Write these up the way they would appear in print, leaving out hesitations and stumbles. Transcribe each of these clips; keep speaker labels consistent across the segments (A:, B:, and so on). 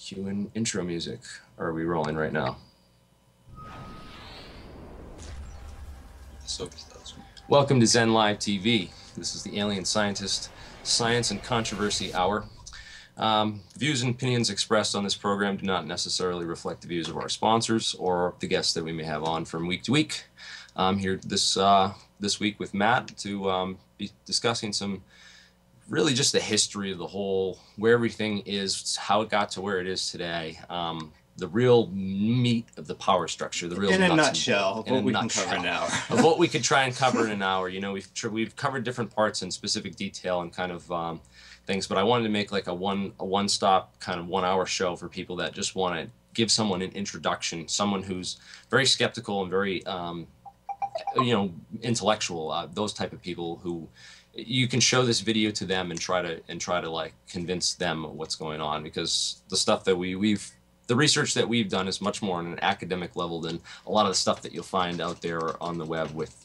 A: Cue in intro music. Or are we rolling right now? Welcome to Zen Live TV. This is the Alien Scientist Science and Controversy Hour. Views and opinions expressed on this program do not necessarily reflect the views of our sponsors or the guests that we may have on from week to week. I'm here this week with Matt to be discussing some really just the history of the whole, where everything is, how it got to where it is today. The real meat of the power structure, the real
B: in a
A: nuts
B: nutshell,
A: and
B: what we can
A: nutshell
B: cover in an hour.
A: of what we could try and cover in an hour. You know, we've covered different parts in specific detail and kind of things, but I wanted to make like a one-stop kind of 1 hour show for people that just want to give someone an introduction, someone who's very skeptical and very intellectual, those type of people who you can show this video to them and try to like convince them what's going on, because the stuff that the research that we've done is much more on an academic level than a lot of the stuff that you'll find out there on the web with,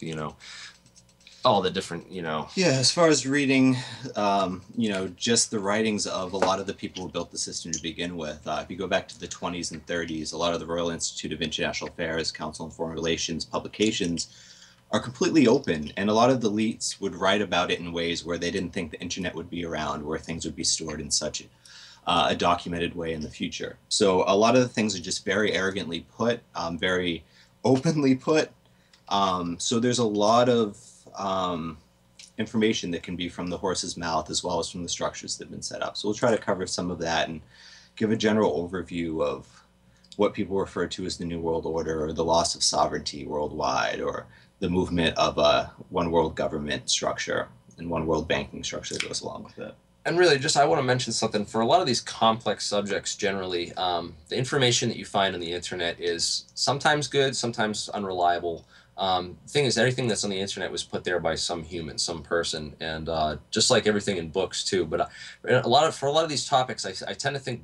A: all the different, Yeah,
B: as far as reading, just the writings of a lot of the people who built the system to begin with. If you go back to the 20s and 30s, a lot of the Royal Institute of International Affairs, Council on Foreign Relations publications are completely open, and a lot of the elites would write about it in ways where they didn't think the internet would be around, where things would be stored in such a documented way in the future. So a lot of the things are just very arrogantly put, very openly put. So there's a lot of information that can be from the horse's mouth as well as from the structures that have been set up. So we'll try to cover some of that and give a general overview of what people refer to as the New World Order, or the loss of sovereignty worldwide, or the movement of a one world government structure and one world banking structure that goes along with it.
A: And really, I want to mention something. For a lot of these complex subjects, generally, the information that you find on the internet is sometimes good, sometimes unreliable. The thing is, everything that's on the internet was put there by some human, some person, and just like everything in books too. But for a lot of these topics, I tend to think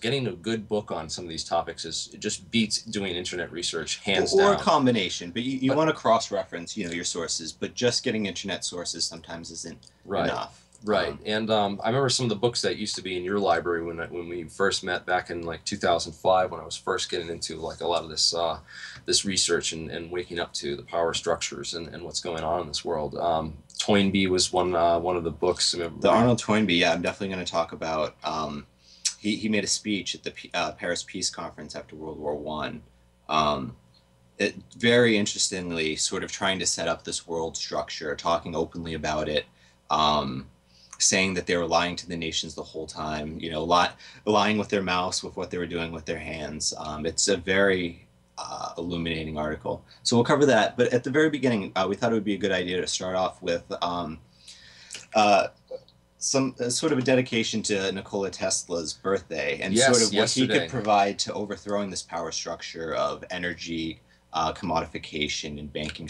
A: getting a good book on some of these topics it just beats doing internet research hands down.
B: Or a combination, but you want to cross-reference, your sources. But just getting internet sources sometimes isn't enough.
A: Right, and I remember some of the books that used to be in your library when we first met back in like 2005, when I was first getting into like a lot of this research and waking up to the power structures and what's going on in this world. Toynbee was one of the books.
B: The Arnold Toynbee, yeah, I'm definitely going to talk about. He made a speech at the Paris Peace Conference after World War I. It very interestingly sort of trying to set up this world structure, talking openly about it. Saying that they were lying to the nations the whole time, lying with their mouths, with what they were doing with their hands. It's a very illuminating article. So we'll cover that. But at the very beginning, we thought it would be a good idea to start off with some sort of a dedication to Nikola Tesla's birthday, and sort of what he could provide to overthrowing this power structure of energy, commodification, and banking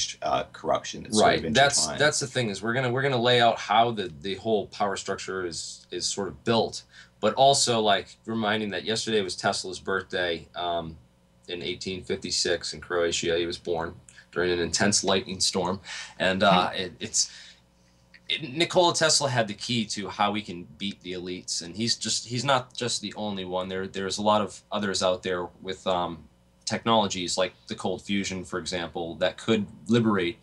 B: corruption. That's
A: right.
B: Sort of
A: that's the thing, is we're gonna lay out how the whole power structure is sort of built, but also like reminding that yesterday was Tesla's birthday in 1856 in Croatia. He was born during an intense lightning storm, and Nikola Tesla had the key to how we can beat the elites, and he's not just the only one. There's a lot of others out there with technologies like the cold fusion, for example, that could liberate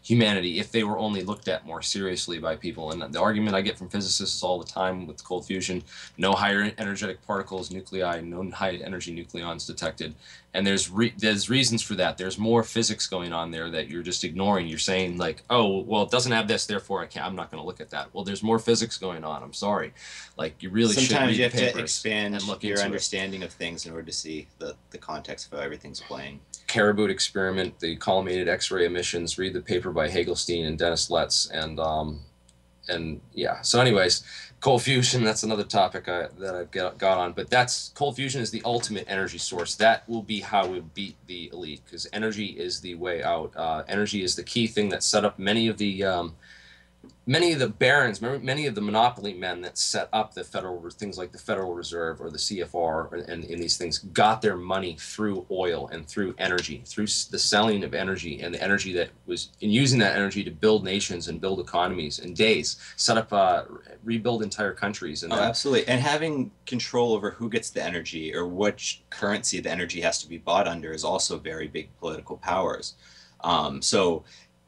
A: humanity if they were only looked at more seriously by people. And the argument I get from physicists all the time with cold fusion: no higher energetic particles, nuclei, no high energy nucleons detected. And there's reasons for that. There's more physics going on there that you're just ignoring. You're saying like, oh, well, it doesn't have this, therefore I'm not going to look at that. Well, there's more physics going on. I'm sorry. Like, you really should read
B: Sometimes you have
A: papers
B: to expand
A: and look
B: your
A: into
B: understanding of things in order to see the context of how everything's playing.
A: Caribou experiment, the collimated X-ray emissions. Read the paper by Hagelstein and Dennis Letts, and yeah. So, anyways, cold fusion. That's another topic that I've got on. But cold fusion is the ultimate energy source. That will be how we beat the elite, because energy is the way out. Energy is the key thing that set up many of the many of the barons, many of the monopoly men that set up the federal things like the Federal Reserve or the CFR and these things got their money through oil and through energy, through the selling of energy and the energy that was in using that energy to build nations and build economies in days, set up, rebuild entire countries, and
B: Oh,
A: then
B: absolutely. And having control over who gets the energy or which currency the energy has to be bought under is also very big political powers. So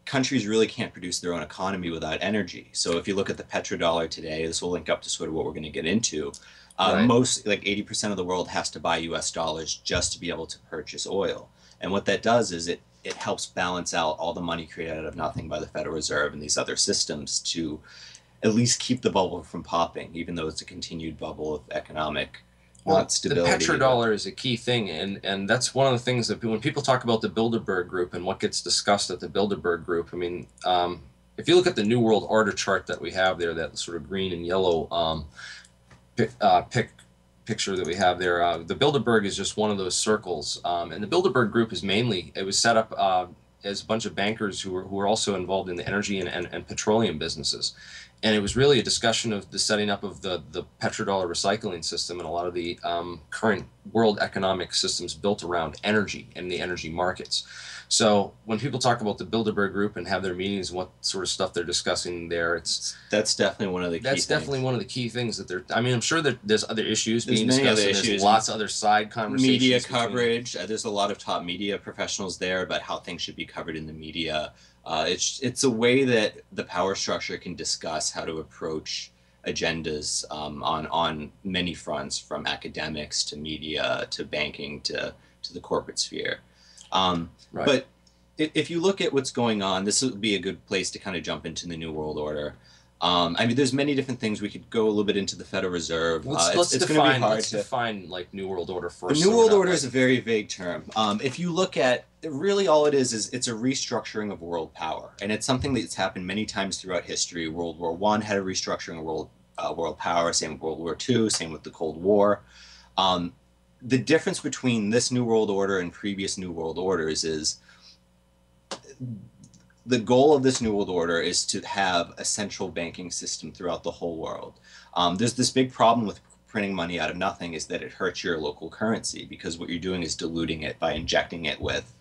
B: countries really can't produce their own economy without energy. So if you look at the petrodollar today, this will link up to sort of what we're going to get into.
A: right.
B: Most, like 80% of the world has to buy US dollars just to be able to purchase oil. And what that does is it helps balance out all the money created out of nothing by the Federal Reserve and these other systems to at least keep the bubble from popping, even though it's a continued bubble of economic
A: Well,
B: not
A: the
B: stability, but
A: petrodollar is a key thing, and that's one of the things that when people talk about the Bilderberg Group and what gets discussed at the Bilderberg Group, I mean, if you look at the New World Order chart that we have there, that sort of green and yellow picture that we have there, the Bilderberg is just one of those circles, and the Bilderberg Group is mainly it was set up as a bunch of bankers who were also involved in the energy and petroleum businesses. And it was really a discussion of the setting up of the petrodollar recycling system and a lot of the current world economic systems built around energy and the energy markets. So when people talk about the Bilderberg Group and have their meetings and what sort of stuff they're discussing there, it's
B: that's definitely one of the key
A: that's definitely
B: things.
A: one of the key things that they're. I mean, I'm sure that there's other issues
B: There's
A: being
B: many other
A: discussed, and there's
B: issues.
A: lots of other side
B: Media
A: conversations between.
B: coverage. There's a lot of top media professionals there about how things should be covered in the media. It's a way that the power structure can discuss how to approach agendas on many fronts, from academics to media to banking to the corporate sphere.
A: Right.
B: But if you look at what's going on, this would be a good place to kind of jump into the New World Order. I mean, there's many different things. We could go a little bit into the Federal Reserve. It's going to be hard to
A: define like New World Order
B: the
A: first.
B: New
A: So we're
B: World
A: not
B: Order
A: like
B: is a very vague term. If you look at really all it is it's a restructuring of world power, and it's something that's happened many times throughout history. World War One had a restructuring of world power. Same with World War Two. Same with the Cold War. Um, the difference between this New World Order and previous New World Orders is the goal of this New World Order is to have a central banking system throughout the whole world. There's this big problem with printing money out of nothing is that it hurts your local currency because what you're doing is diluting it by injecting it with.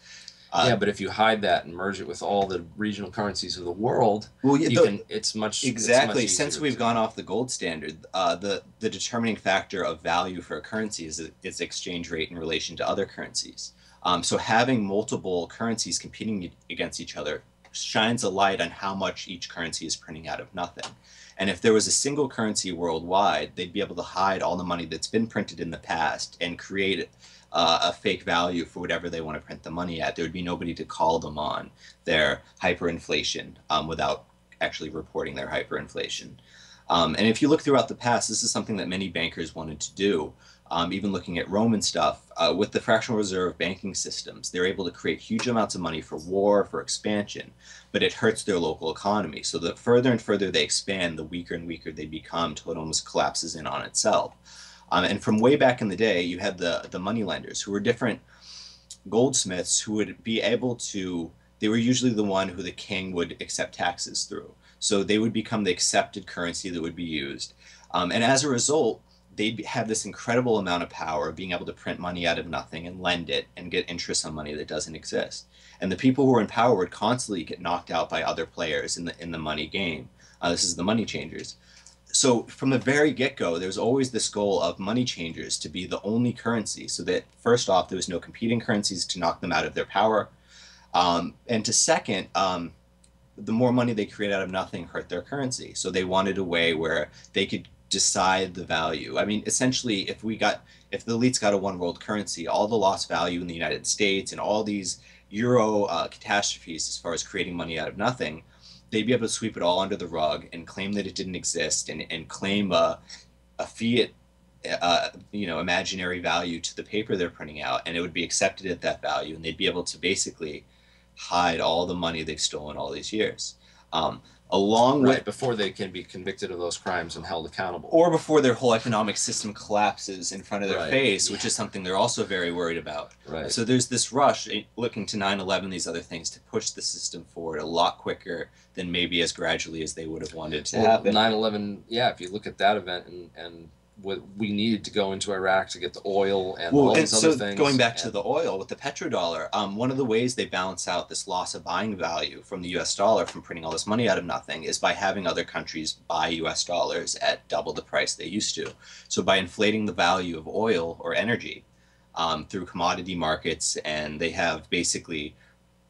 A: yeah, but if you hide that and merge it with all the regional currencies of the world,
B: Well, yeah,
A: you can.
B: exactly.
A: It's much
B: Since
A: easier
B: we've
A: to.
B: gone off the gold standard, the determining factor of value for a currency is its exchange rate in relation to other currencies. So having multiple currencies competing against each other shines a light on how much each currency is printing out of nothing. And if there was a single currency worldwide, they'd be able to hide all the money that's been printed in the past and create a fake value for whatever they want to print the money at. There would be nobody to call them on their hyperinflation without actually reporting their hyperinflation. And if you look throughout the past, this is something that many bankers wanted to do. Even looking at Roman stuff, with the fractional reserve banking systems, they're able to create huge amounts of money for war, for expansion, but it hurts their local economy. So the further and further they expand, the weaker and weaker they become till it almost collapses in on itself. And from way back in the day, you had the money lenders who were different goldsmiths who would be able to, they were usually the one who the king would accept taxes through. So they would become the accepted currency that would be used. And as a result, they'd have this incredible amount of power of being able to print money out of nothing and lend it and get interest on money that doesn't exist. And the people who were in power would constantly get knocked out by other players in the money game. This is the money changers. So from the very get-go, there's always this goal of money changers to be the only currency, so that first off, there was no competing currencies to knock them out of their power, and to second, the more money they create out of nothing hurt their currency. So they wanted a way where they could decide the value. I mean, essentially, if the elites got a one world currency, all the lost value in the United States and all these Euro catastrophes as far as creating money out of nothing, they'd be able to sweep it all under the rug and claim that it didn't exist and claim a fiat, imaginary value to the paper they're printing out, and it would be accepted at that value, and they'd be able to basically hide all the money they've stolen all these years. along with
A: Right, before they can be convicted of those crimes and held accountable.
B: or before their whole economic system collapses in front of their
A: Right.
B: face,
A: Yeah.
B: which is something they're also very worried about.
A: Right.
B: So there's this rush looking to 9/11, these other things, to push the system forward a lot quicker than maybe as gradually as they would have wanted to happen.
A: 9/11, yeah, if you look at that event and what we needed to go into Iraq to get the oil and all these other things.
B: Going back to the oil with the petrodollar, one of the ways they balance out this loss of buying value from the US dollar from printing all this money out of nothing is by having other countries buy US dollars at double the price they used to. So by inflating the value of oil or energy through commodity markets, and they have basically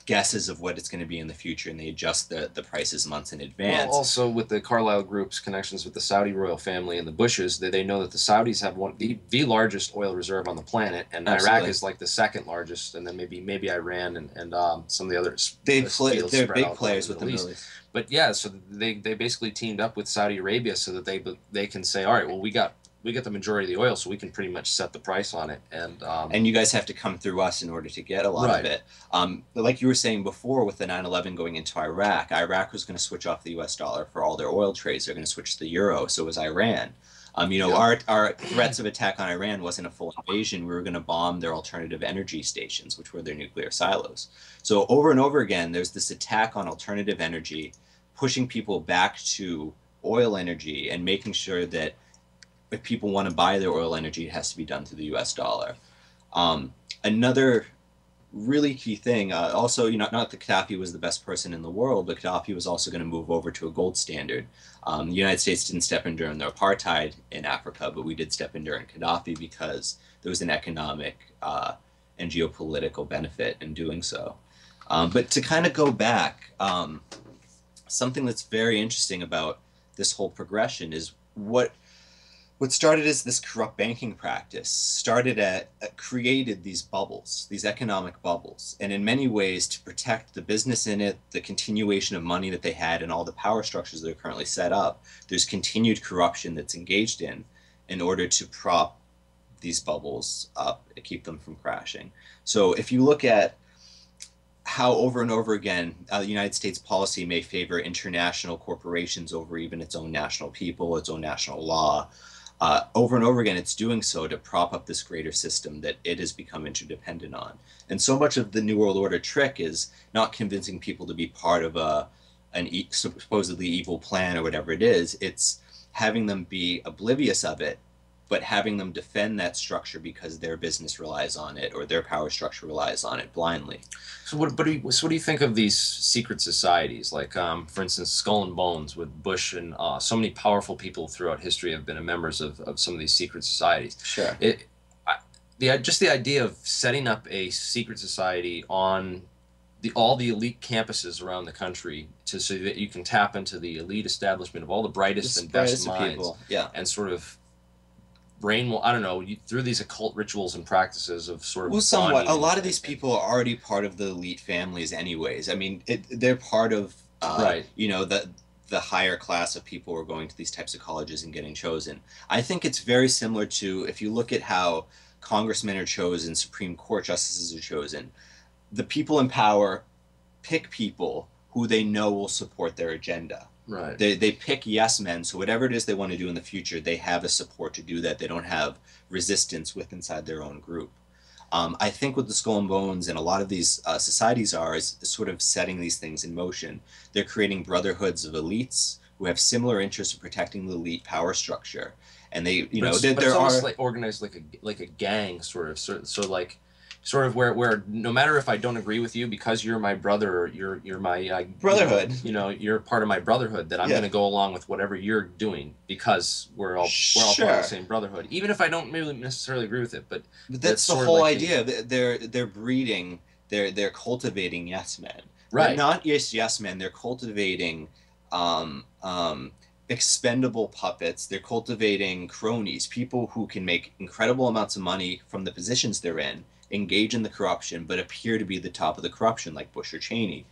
B: guesses of what it's going to be in the future, and they adjust the prices months in advance.
A: Well, also with the Carlyle Group's connections with the Saudi royal family and the Bushes, they know that the Saudis have the largest oil reserve on the planet, and
B: Absolutely.
A: Iraq is like the second largest, and then maybe Iran and some of the others.
B: They're big players with the Middle East.
A: But yeah, so they basically teamed up with Saudi Arabia so that they can say, all right, well, we got the majority of the oil, so we can pretty much set the price on it,
B: and you guys have to come through us in order to get a lot of it. But like you were saying before, with the 9/11 going into Iraq was going to switch off the US dollar for all their oil trades. They're going to switch to the euro. So was Iran. Our threats of attack on Iran wasn't a full invasion. We were going to bomb their alternative energy stations, which were their nuclear silos. So over and over again, there's this attack on alternative energy, pushing people back to oil energy and making sure that if people want to buy their oil energy, it has to be done through the US dollar. Another really key thing, also, not that Gaddafi was the best person in the world, but Gaddafi was also going to move over to a gold standard. The United States didn't step in during the apartheid in Africa, but we did step in during Gaddafi because there was an economic and geopolitical benefit in doing so. But to kind of go back, something that's very interesting about this whole progression is what started as this corrupt banking practice created these bubbles, these economic bubbles, and in many ways to protect the business in it, the continuation of money that they had, and all the power structures that are currently set up. There's continued corruption that's engaged in order to prop these bubbles up and keep them from crashing. So if you look at how over and over again the United States policy may favor international corporations over even its own national people, its own national law, over and over again, it's doing so to prop up this greater system that it has become interdependent on. And so much of the New World Order trick is not convincing people to be part of an supposedly evil plan or whatever it is. It's having them be oblivious of it, but having them defend that structure because their business relies on it or their power structure relies on it blindly.
A: So what do you think of these secret societies? Like, for instance, Skull and Bones with Bush, and so many powerful people throughout history have been members of some of these secret societies.
B: Sure.
A: Just the idea of setting up a secret society on all the elite campuses around the country so that you can tap into the elite establishment of all the brightest and best minds,
B: people. Yeah.
A: and sort of through these occult rituals and practices of sort of.
B: Well, somewhat. A lot of these people are already part of the elite families, anyways. I mean, they're part of
A: right.
B: The higher class of people who are going to these types of colleges and getting chosen. I think it's very similar to if you look at how congressmen are chosen, Supreme Court justices are chosen. The people in power pick people who they know will support their agenda.
A: Right.
B: They pick yes men, so whatever it is they want to do in the future, they have a support to do that. They don't have resistance inside their own group. I think what the Skull and Bones and a lot of these societies is sort of setting these things in motion. They're creating brotherhoods of elites who have similar interests in protecting the elite power structure, and
A: it's almost like organized like a gang sort of where no matter if I don't agree with you, because you're my brother or you're my
B: brotherhood,
A: you're part of that brotherhood, that I'm going to go along with whatever you're doing because we're all part of the same brotherhood, even if I don't really necessarily agree with it. But
B: that's the whole idea. They're breeding, they're cultivating yes men.
A: Right.
B: They're not just yes men. They're cultivating expendable puppets. They're cultivating cronies, people who can make incredible amounts of money from the positions they're in, engage in the corruption, but appear to be the top of the corruption, like Bush or Cheney.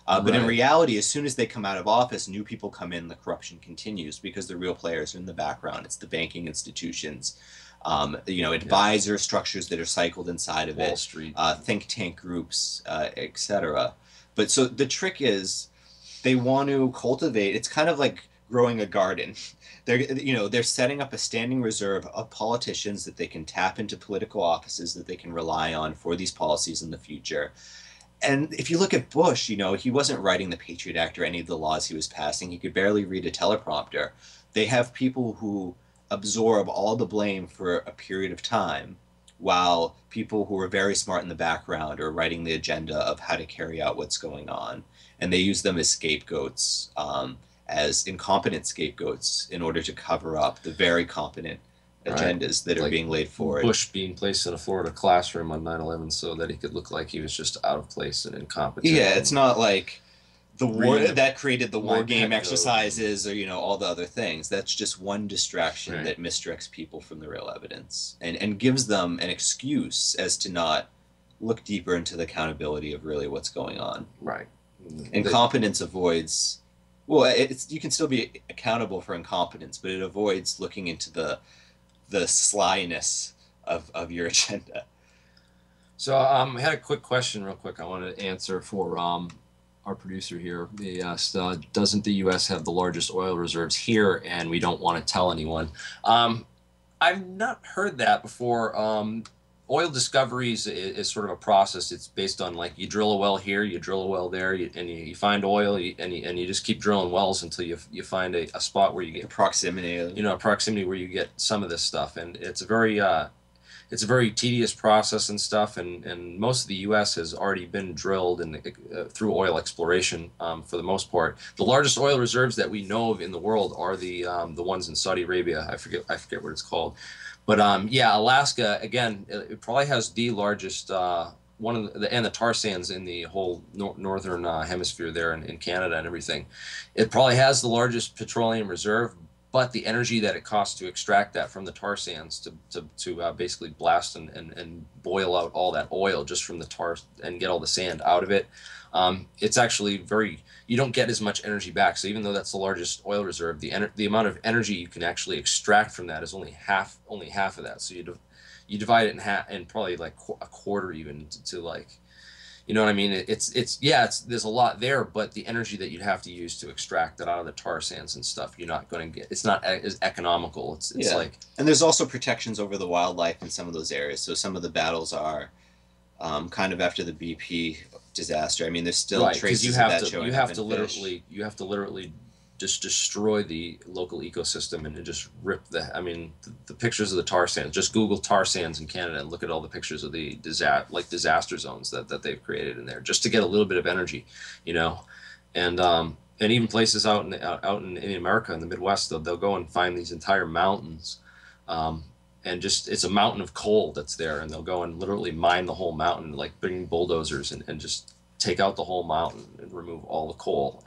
B: But in reality, as soon as they come out of office, new people come in, the corruption continues because the real players are in the background. It's the banking institutions, advisor structures that are cycled inside of
A: Wall Street,
B: think tank groups, etc. But so the trick is, they want to cultivate. It's kind of like growing a garden. They're setting up a standing reserve of politicians that they can tap into political offices that they can rely on for these policies in the future. And if you look at Bush, he wasn't writing the Patriot Act or any of the laws he was passing. He could barely read a teleprompter. They have people who absorb all the blame for a period of time, while people who are very smart in the background are writing the agenda of how to carry out what's going on. And they use them as scapegoats, as incompetent scapegoats, in order to cover up the very competent agendas that are
A: Like
B: being laid forward.
A: Bush being placed in a Florida classroom on 9/11 so that he could look like he was just out of place and incompetent.
B: Yeah, it's not like the war that created the war
A: Mike
B: game
A: Pence
B: exercises, or all the other things. That's just one distraction
A: Right.
B: that misdirects people from the real evidence, and gives them an excuse as to not look deeper into the accountability of really what's going on.
A: Right.
B: Incompetence avoids, well, you can still be accountable for incompetence, but it avoids looking into the slyness of your agenda.
A: So I had a quick question real quick I wanted to answer for our producer here. He asked, doesn't the U.S. have the largest oil reserves here and we don't want to tell anyone? I've not heard that before. Oil discoveries is sort of a process. It's based on, like, you drill a well here, you drill a well there, and you find oil, and you just keep drilling wells until you find a spot where you get
B: Proximity.
A: a proximity where you get some of this stuff. And it's a very tedious process and stuff. And most of the U.S. has already been drilled through oil exploration for the most part. The largest oil reserves that we know of in the world are the ones in Saudi Arabia. I forget what it's called. But yeah, Alaska, again, it probably has the largest one of the tar sands in the whole northern hemisphere there in Canada and everything. It probably has the largest petroleum reserve, but the energy that it costs to extract that from the tar sands to basically blast and boil out all that oil just from the tar and get all the sand out of it, it's actually you don't get as much energy back. So even though that's the largest oil reserve, the amount of energy you can actually extract from that is only half of that. So you divide it in half, and probably like a quarter even to like, you know what I mean? There's a lot there, but the energy that you'd have to use to extract that out of the tar sands and stuff, you're not going to get. It's not as economical. It's like,
B: and there's also protections over the wildlife in some of those areas. So some of the battles are kind of after the BP disaster. I mean, there's still traces of that showing
A: you
B: up
A: have
B: in
A: to
B: fish.
A: literally just destroy the local ecosystem and just rip the pictures of the tar sands. Just Google tar sands in Canada and look at all the pictures of the disaster zones that they've created in there just to get a little bit of energy, and even places out in America, in the Midwest, they'll go and find these entire mountains, and just it's a mountain of coal that's there, and they'll go and literally mine the whole mountain, like bringing bulldozers and just take out the whole mountain and remove all the coal.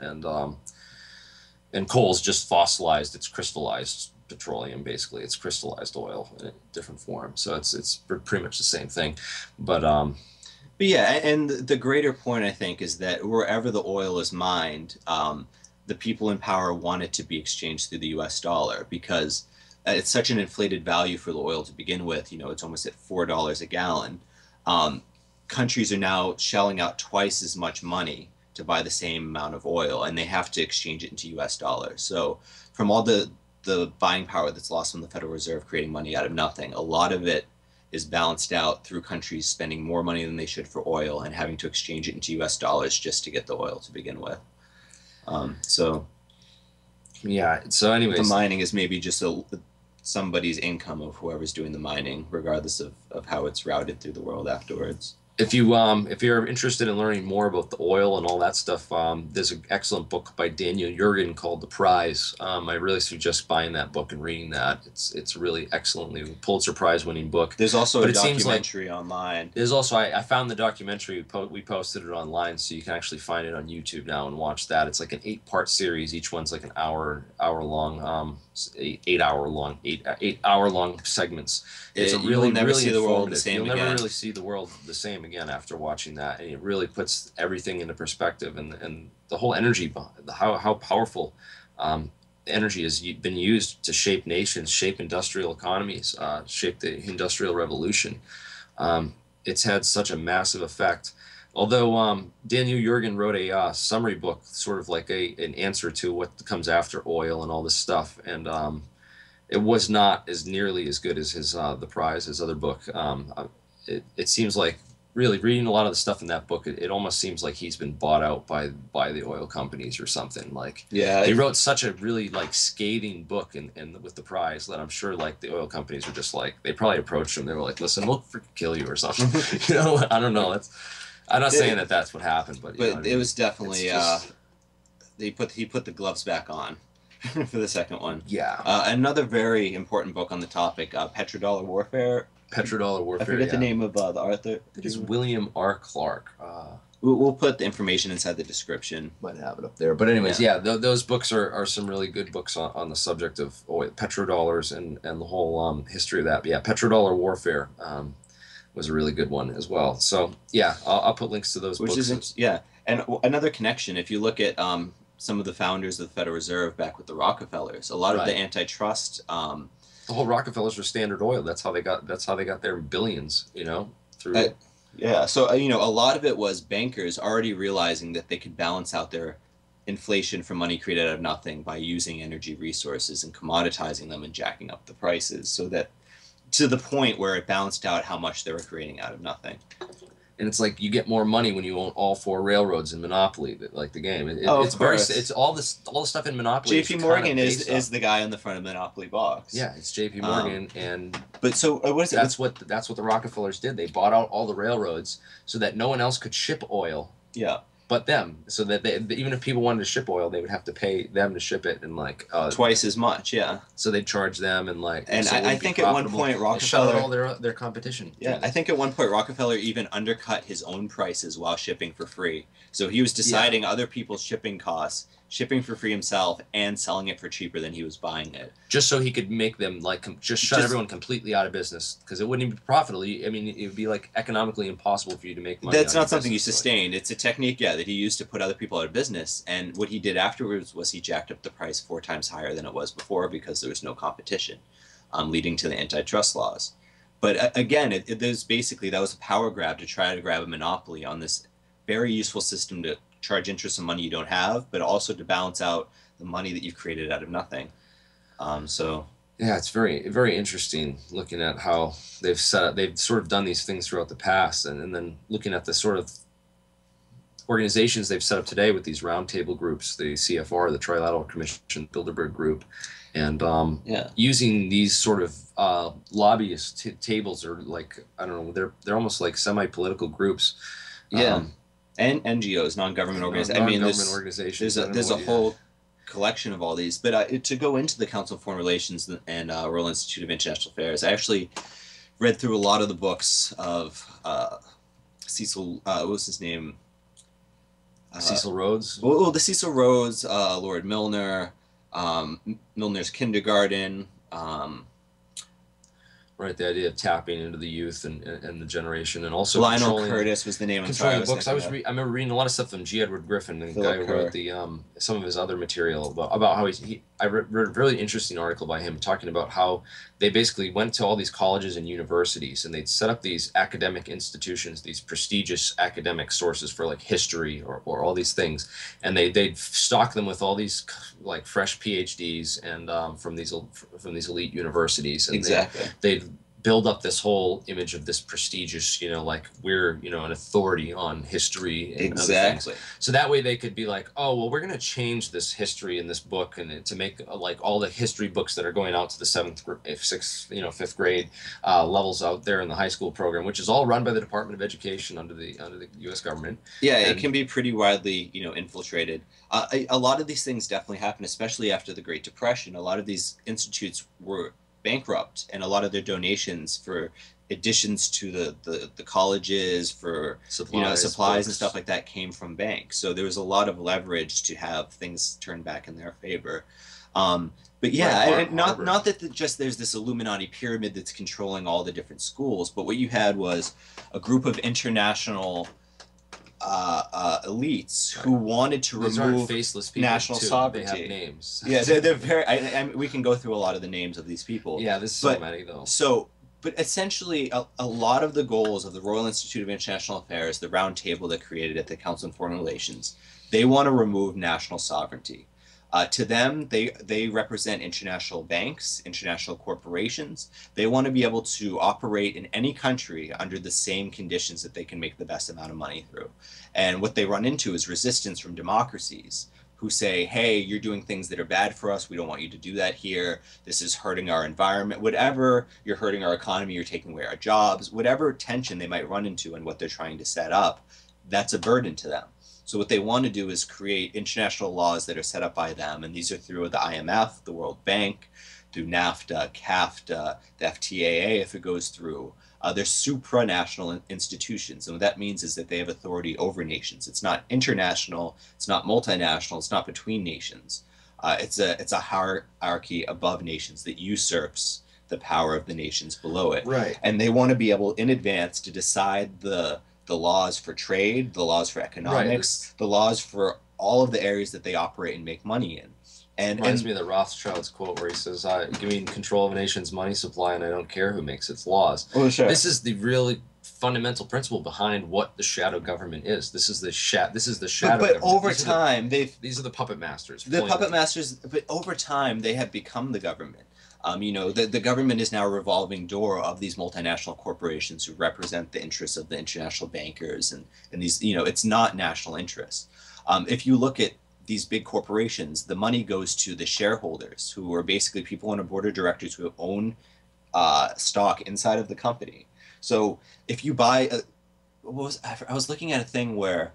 A: And coal is just fossilized. It's crystallized petroleum, basically. It's crystallized oil in a different form. So it's pretty much the same thing. But
B: yeah, and the greater point, I think, is that wherever the oil is mined, the people in power want it to be exchanged through the U.S. dollar, because it's such an inflated value for the oil to begin with. It's almost at $4 a gallon. Countries are now shelling out twice as much money to buy the same amount of oil, and they have to exchange it into U.S. dollars. So from all the buying power that's lost from the Federal Reserve creating money out of nothing, a lot of it is balanced out through countries spending more money than they should for oil and having to exchange it into U.S. dollars just to get the oil to begin with. So
A: yeah. So anyways,
B: the mining is maybe just somebody's income of whoever's doing the mining, regardless of how it's routed through the world afterwards.
A: If you're interested in learning more about the oil and all that stuff, there's an excellent book by Daniel Yergin called The Prize. I really suggest buying that book and reading that. It's really excellently Pulitzer Prize winning book.
B: There's also a documentary online.
A: There's also I found the documentary. We posted it online, so you can actually find it on YouTube now and watch that. It's like an 8-part series. Each one's like an hour long, 8 hour long segments. It's
B: You'll never see the world the same again.
A: You'll never really see the world the same again after watching that, and it really puts everything into perspective, and the whole energy, how powerful energy has been used to shape nations, shape industrial economies, shape the Industrial Revolution. It's had such a massive effect. Although Daniel Jurgen wrote a summary book, sort of like an answer to what comes after oil and all this stuff, and it was not as nearly as good as his The Prize, his other book. It seems like really reading a lot of the stuff in that book, it almost seems like he's been bought out by the oil companies or something. Like
B: Yeah,
A: he wrote such a really like scathing book in with The Prize that I'm sure like the oil companies were just like they probably approached him. They were like, "Listen, we'll freaking kill you or something." I don't know. I'm not saying that that's what happened, but
B: but
A: it
B: was definitely
A: just,
B: he put the gloves back on for the second one.
A: yeah.
B: Another very important book on the topic, Petrodollar Warfare.
A: Petrodollar Warfare.
B: I forget
A: yeah.
B: the name of the author.
A: It is William R. Clark.
B: We'll put the information inside the description.
A: Might have it up there. But anyways, yeah, those books are some really good books on the subject of petrodollars and the whole history of that. But yeah, Petrodollar Warfare was a really good one as well. So yeah, I'll put links to those
B: Which
A: books.
B: is yeah, and another connection. If you look at some of the founders of the Federal Reserve back with the Rockefellers, a lot of the antitrust.
A: The whole Rockefellers were Standard Oil. That's how they got their billions. Through.
B: Yeah, so a lot of it was bankers already realizing that they could balance out their inflation from money created out of nothing by using energy resources and commoditizing them and jacking up the prices, so that to the point where it balanced out how much they were creating out of nothing.
A: And it's like you get more money when you own all four railroads in Monopoly, like the game.
B: Of course.
A: It's all the stuff in Monopoly.
B: J.P. Morgan is the guy on the front of the Monopoly box.
A: Yeah, it's J.P. Morgan, and
B: but so what is it?
A: That's what the Rockefellers did. They bought out all the railroads so that no one else could ship oil.
B: Yeah.
A: But them, so that even if people wanted to ship oil, they would have to pay them to ship it, and like
B: twice as much, yeah.
A: So they'd charge them, and like.
B: And
A: so
B: I think at one point Rockefeller
A: shut out all their competition.
B: Yeah, I think at one point Rockefeller even undercut his own prices while shipping for free. So he was deciding other people's shipping costs, shipping for free himself, and selling it for cheaper than he was buying it.
A: Just so he could make them like shut everyone completely out of business, because it wouldn't even be profitable. I mean, it would be like economically impossible for you to make money.
B: That's not something you sustained. It's a technique, that he used to put other people out of business. And what he did afterwards was he jacked up the price 4 times higher than it was before because there was no competition, leading to the antitrust laws. But again, that was a power grab to try to grab a monopoly on this very useful system to charge interest on money you don't have, but also to balance out the money that you've created out of nothing.
A: Yeah, it's very, very interesting looking at how they've sort of done these things throughout the past, and then looking at the sort of organizations they've set up today with these roundtable groups, the CFR, the Trilateral Commission, Bilderberg Group, and using these sort of lobbyist tables, or like, I don't know, they're almost like semi-political groups.
B: Yeah. And NGOs, non-government organizations.
A: Non-government organizations.
B: There's a whole collection of all these. But to go into the Council of Foreign Relations and Royal Institute of International Affairs, I actually read through a lot of the books of Cecil. What was his name?
A: Cecil Rhodes.
B: Well, the Cecil Rhodes, Lord Milner, Milner's Kindergarten.
A: Right, the idea of tapping into the youth and the generation, and also
B: Lionel Curtis was the name.
A: Controlling the books. I remember reading a lot of stuff from G. Edward Griffin, the guy who wrote the some of his other material about how I read a really interesting article by him talking about how they basically went to all these colleges and universities, and they'd set up these academic institutions, these prestigious academic sources for like history or all these things, and they'd stock them with all these like fresh PhDs and from these elite universities, and they'd build up this whole image of this prestigious, like we're, an authority on history and other things. So that way they could be like, oh, well, we're going to change this history in this book and to make like all the history books that are going out to the 5th grade levels out there in the high school program, which is all run by the Department of Education under the U.S. government.
B: Yeah, it can be pretty widely, infiltrated. A lot of these things definitely happen, especially after the Great Depression. A lot of these institutes were bankrupt, and a lot of their donations for additions to the colleges for supplies and stuff like that came from banks. So there was a lot of leverage to have things turned back in their favor. But yeah, not that just there's this Illuminati pyramid that's controlling all the different schools, but what you had was a group of international elites who wanted to remove
A: faceless people
B: national sovereignty.
A: They have names.
B: Yeah, they're very. We can go through a lot of the names of these people.
A: Yeah, there's so many though.
B: So But essentially, a lot of the goals of the Royal Institute of International Affairs, the round table that created at the Council on Foreign Relations, they want to remove national sovereignty. To them, they represent international banks, international corporations. They want to be able to operate in any country under the same conditions that they can make the best amount of money through. And what they run into is resistance from democracies who say, hey, you're doing things that are bad for us. We don't want you to do that here. This is hurting our environment. Whatever, you're hurting our economy, you're taking away our jobs, whatever tension they might run into in what they're trying to set up, that's a burden to them. So what they want to do is create international laws that are set up by them. And these are through the IMF, the World Bank, through NAFTA, CAFTA, the FTAA, if it goes through. They're supranational institutions. And what that means is that they have authority over nations. It's not international, it's not multinational, it's not between nations. It's a hierarchy above nations that usurps the power of the nations below it.
A: Right.
B: And they want to be able in advance to decide the laws for trade, the laws for economics, the laws for all of the areas that they operate and make money in. And
A: reminds me of the Rothschild's quote where he says, give me control of a nation's money supply and I don't care who makes its laws.
B: Oh, sure.
A: This is the really fundamental principle behind what the shadow government is. This is the shadow
B: but
A: government.
B: Over time,
A: these are the puppet masters.
B: The puppet masters, but over time, they have become the government. The government is now a revolving door of these multinational corporations who represent the interests of the international bankers and these, it's not national interests. If you look at these big corporations, the money goes to the shareholders, who are basically people on a board of directors who own stock inside of the company. So if you buy, I was looking at a thing where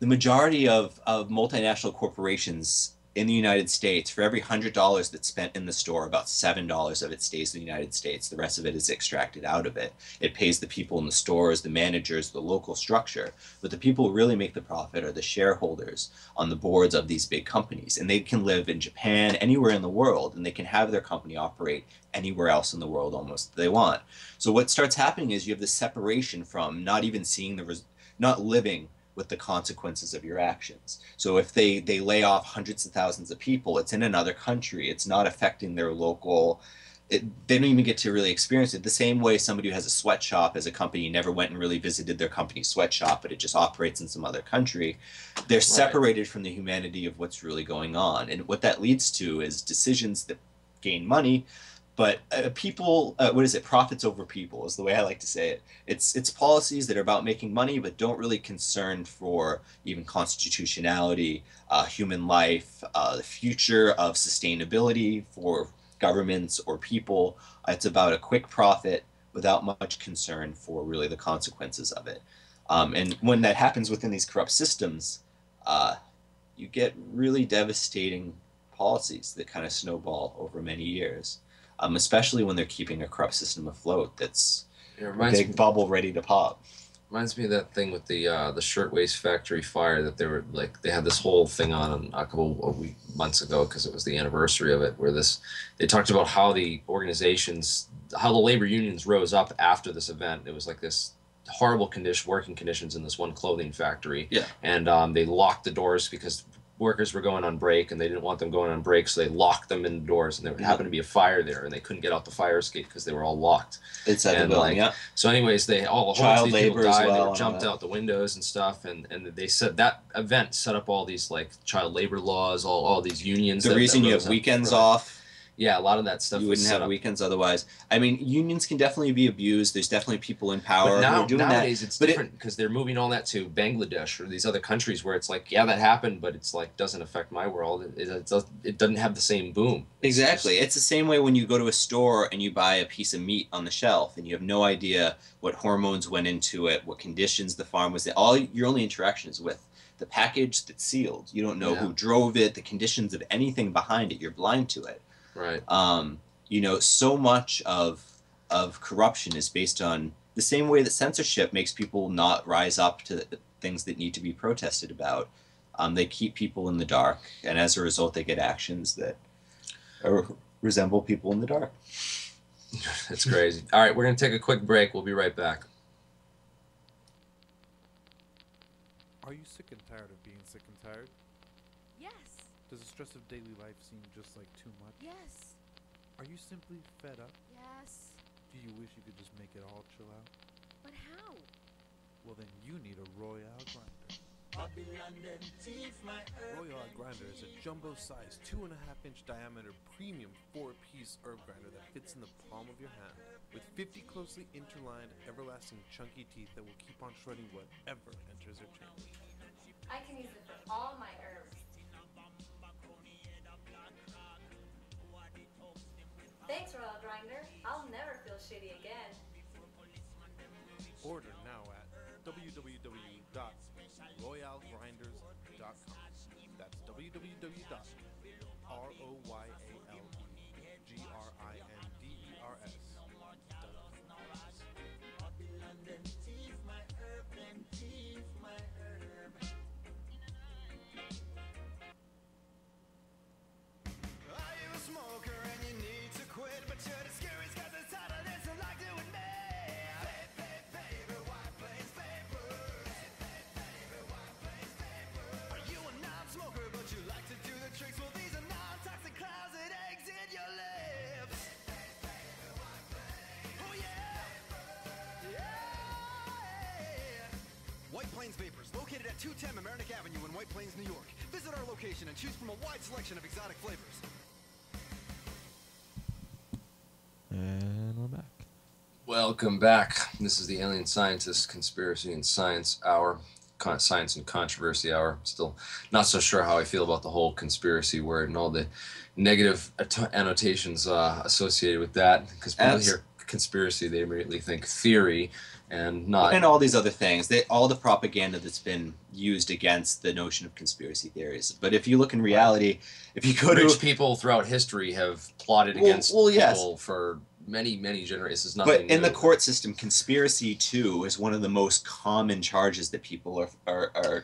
B: the majority of multinational corporations in the United States, for every $100 that's spent in the store, about $7 of it stays in the United States. The rest of it is extracted out of it. It pays the people in the stores, the managers, the local structure. But the people who really make the profit are the shareholders on the boards of these big companies. And they can live in Japan, anywhere in the world, and they can have their company operate anywhere else in the world almost that they want. So what starts happening is you have this separation from not even seeing not living with the consequences of your actions. So if they lay off hundreds of thousands of people, it's in another country. It's not affecting their local. They don't even get to really experience it. The same way somebody who has a sweatshop as a company never went and really visited their company's sweatshop, but it just operates in some other country. They're separated from the humanity of what's really going on. And what that leads to is decisions that gain money, but profits over people is the way I like to say it. It's policies that are about making money, but don't really concern for even constitutionality, human life, the future of sustainability for governments or people. It's about a quick profit without much concern for really the consequences of it. And when that happens within these corrupt systems, you get really devastating policies that kind of snowball over many years. Especially when they're keeping a corrupt system afloat that's a big bubble ready to pop.
A: Reminds me of that thing with the shirtwaist factory fire that they had this whole thing on a couple of months ago because it was the anniversary of it, where they talked about how the labor unions rose up after this event. It was like this horrible working conditions in this one clothing factory.
B: Yeah.
A: And they locked the doors because workers were going on break and they didn't want them going on break, so they locked them indoors, and there happened to be a fire there and they couldn't get out the fire escape because they were all locked
B: inside the building.
A: So anyways, a whole bunch of these people died. They were jumped out the windows and stuff, and they said that event set up all these like child labor laws, all these unions.
B: The reason you have weekends off.
A: Yeah, a lot of that stuff.
B: You wouldn't have weekends otherwise. I mean, unions can definitely be abused. There's definitely people in power who are doing
A: nowadays
B: that.
A: It's different because they're moving all that to Bangladesh or these other countries where it's like, yeah, that happened, but it's like doesn't affect my world. It doesn't have the same boom.
B: Exactly. It's the same way when you go to a store and you buy a piece of meat on the shelf and you have no idea what hormones went into it, what conditions the farm was in. Your only interaction is with the package that's sealed. You don't know who drove it, the conditions of anything behind it. You're blind to it.
A: Right.
B: So much of corruption is based on the same way that censorship makes people not rise up to things that need to be protested about. They keep people in the dark, and as a result, they get actions that resemble people in the dark.
A: That's crazy. All right, we're going to take a quick break. We'll be right back.
C: Are you sick and tired of being sick and tired?
D: Yes.
C: Does the stress of daily life seem just like too much?
D: Yes.
C: Are you simply fed up?
D: Yes.
C: Do you wish you could just make it all chill out?
D: But how?
C: Well, then you need a Royale grinder. Royale grinder is a jumbo-sized 2.5-inch diameter premium 4-piece herb grinder that fits in the palm of your hand, with 50 closely interlined, everlasting chunky teeth that will keep on shredding whatever enters your chamber.
D: I can use it for all my herbs. Thanks, Royal Grinder. I'll never feel shitty again.
C: Order now at www.royalegrinders.com. That's
E: White Plains Vapors, located at 210 Mamaroneck Avenue in White Plains, New York. Visit our location and choose from a wide selection of exotic flavors.
F: And we're back.
A: Welcome back. This is the Alien Scientist Conspiracy and Science Hour. Science and Controversy Hour. Still not so sure how I feel about the whole conspiracy word and all the negative annotations associated with that. Because people hear conspiracy, they immediately think theory and not...
B: And all these other things. All the propaganda that's been used against the notion of conspiracy theories. But if you look in reality, if you go
A: Rich people throughout history have plotted against people for many generations. It's nothing
B: But in
A: new.
B: the court system, conspiracy too is one of the most common charges that people are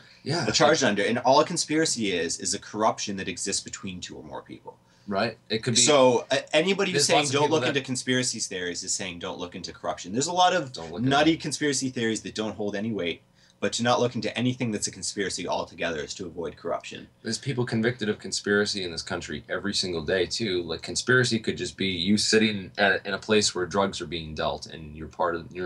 B: charged under. And all a conspiracy is a corruption that exists between two or more people.
A: Right. It could be.
B: So anybody who's saying don't look
A: that...
B: into conspiracy theories is saying don't look into corruption. There's a lot of nutty conspiracy theories that don't hold any weight. But to not look into anything that's a conspiracy altogether is to avoid corruption.
A: There's people convicted of conspiracy in this country every single day, too. Like, conspiracy could just be you sitting in a place where drugs are being dealt, and you're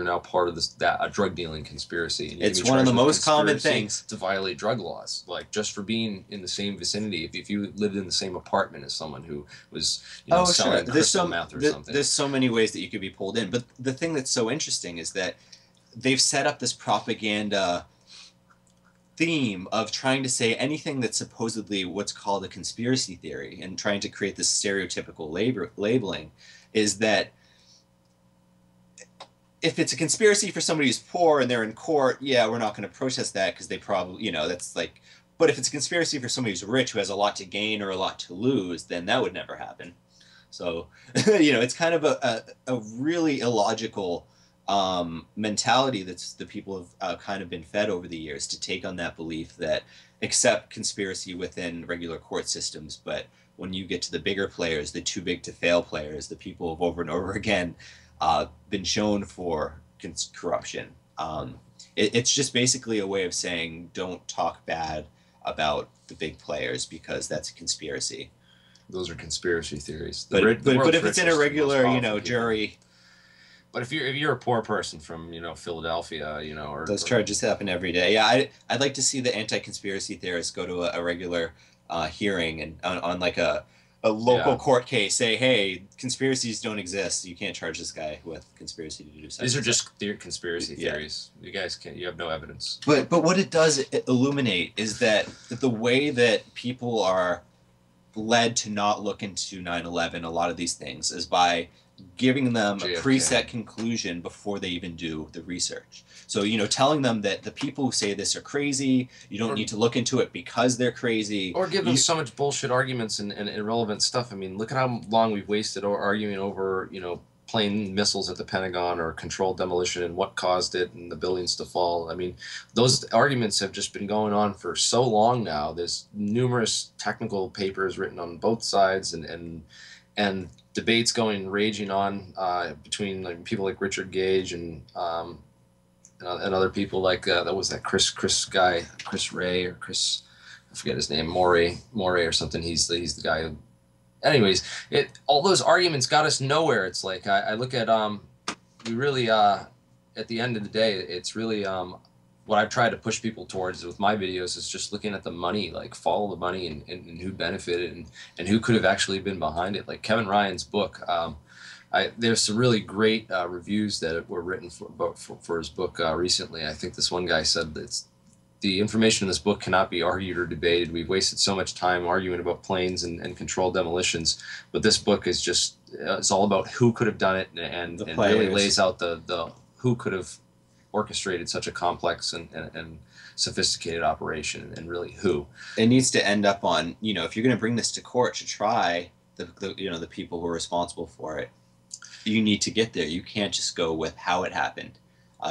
A: now part of a drug dealing conspiracy. And
B: it's one of the most common things
A: to violate drug laws, like just for being in the same vicinity. If you lived in the same apartment as someone who was selling crystal meth or something.
B: There's so many ways that you could be pulled in. But the thing that's so interesting is that they've set up this propaganda theme of trying to say anything that's supposedly what's called a conspiracy theory and trying to create this stereotypical labeling is that if it's a conspiracy for somebody who's poor and they're in court, yeah, we're not going to protest that because they probably, that's like, but if it's a conspiracy for somebody who's rich who has a lot to gain or a lot to lose, then that would never happen. So, it's kind of a really illogical mentality that's the people have kind of been fed over the years to take on that belief that accept conspiracy within regular court systems, but when you get to the bigger players, the too big to fail players, the people who've over and over again been shown for corruption, it's just basically a way of saying don't talk bad about the big players because that's a conspiracy.
A: Those are conspiracy theories.
B: But if it's in a regular jury.
A: But if you're a poor person from Philadelphia, or
B: those charges happen every day. Yeah, I'd like to see the anti-conspiracy theorists go to a regular hearing and on like a local court case say, hey, conspiracies don't exist. You can't charge this guy with conspiracy to do something.
A: These are just conspiracy theories. You guys can't. You have no evidence.
B: But what it does illuminate is that the way that people are led to not look into 9/11, a lot of these things, is by giving them a preset conclusion before they even do the research. So, telling them that the people who say this are crazy, you don't need to look into it because they're crazy.
A: Or give them so much bullshit arguments and irrelevant stuff. I mean, look at how long we've wasted arguing over, plane missiles at the Pentagon or controlled demolition and what caused it and the buildings to fall. I mean, those arguments have just been going on for so long now. There's numerous technical papers written on both sides and debates raging on between people like Richard Gage and other people like that was that Chris Ray or Chris, I forget his name, Moray or something. He's the guy who. Anyways, all those arguments got us nowhere. It's like I look at really at the end of the day, it's really what I've tried to push people towards with my videos is just looking at the money, like follow the money and who benefited and who could have actually been behind it. Like Kevin Ryan's book, there's some really great reviews that were written for his book recently. I think this one guy said that the information in this book cannot be argued or debated. We've wasted so much time arguing about planes and controlled demolitions, but this book is just, it's all about who could have done it and really lays out the who could have orchestrated such a complex and sophisticated operation, and really who.
B: It needs to end up on, you know, if you're going to bring this to court to try the people who are responsible for it, you need to get there. You can't just go with how it happened.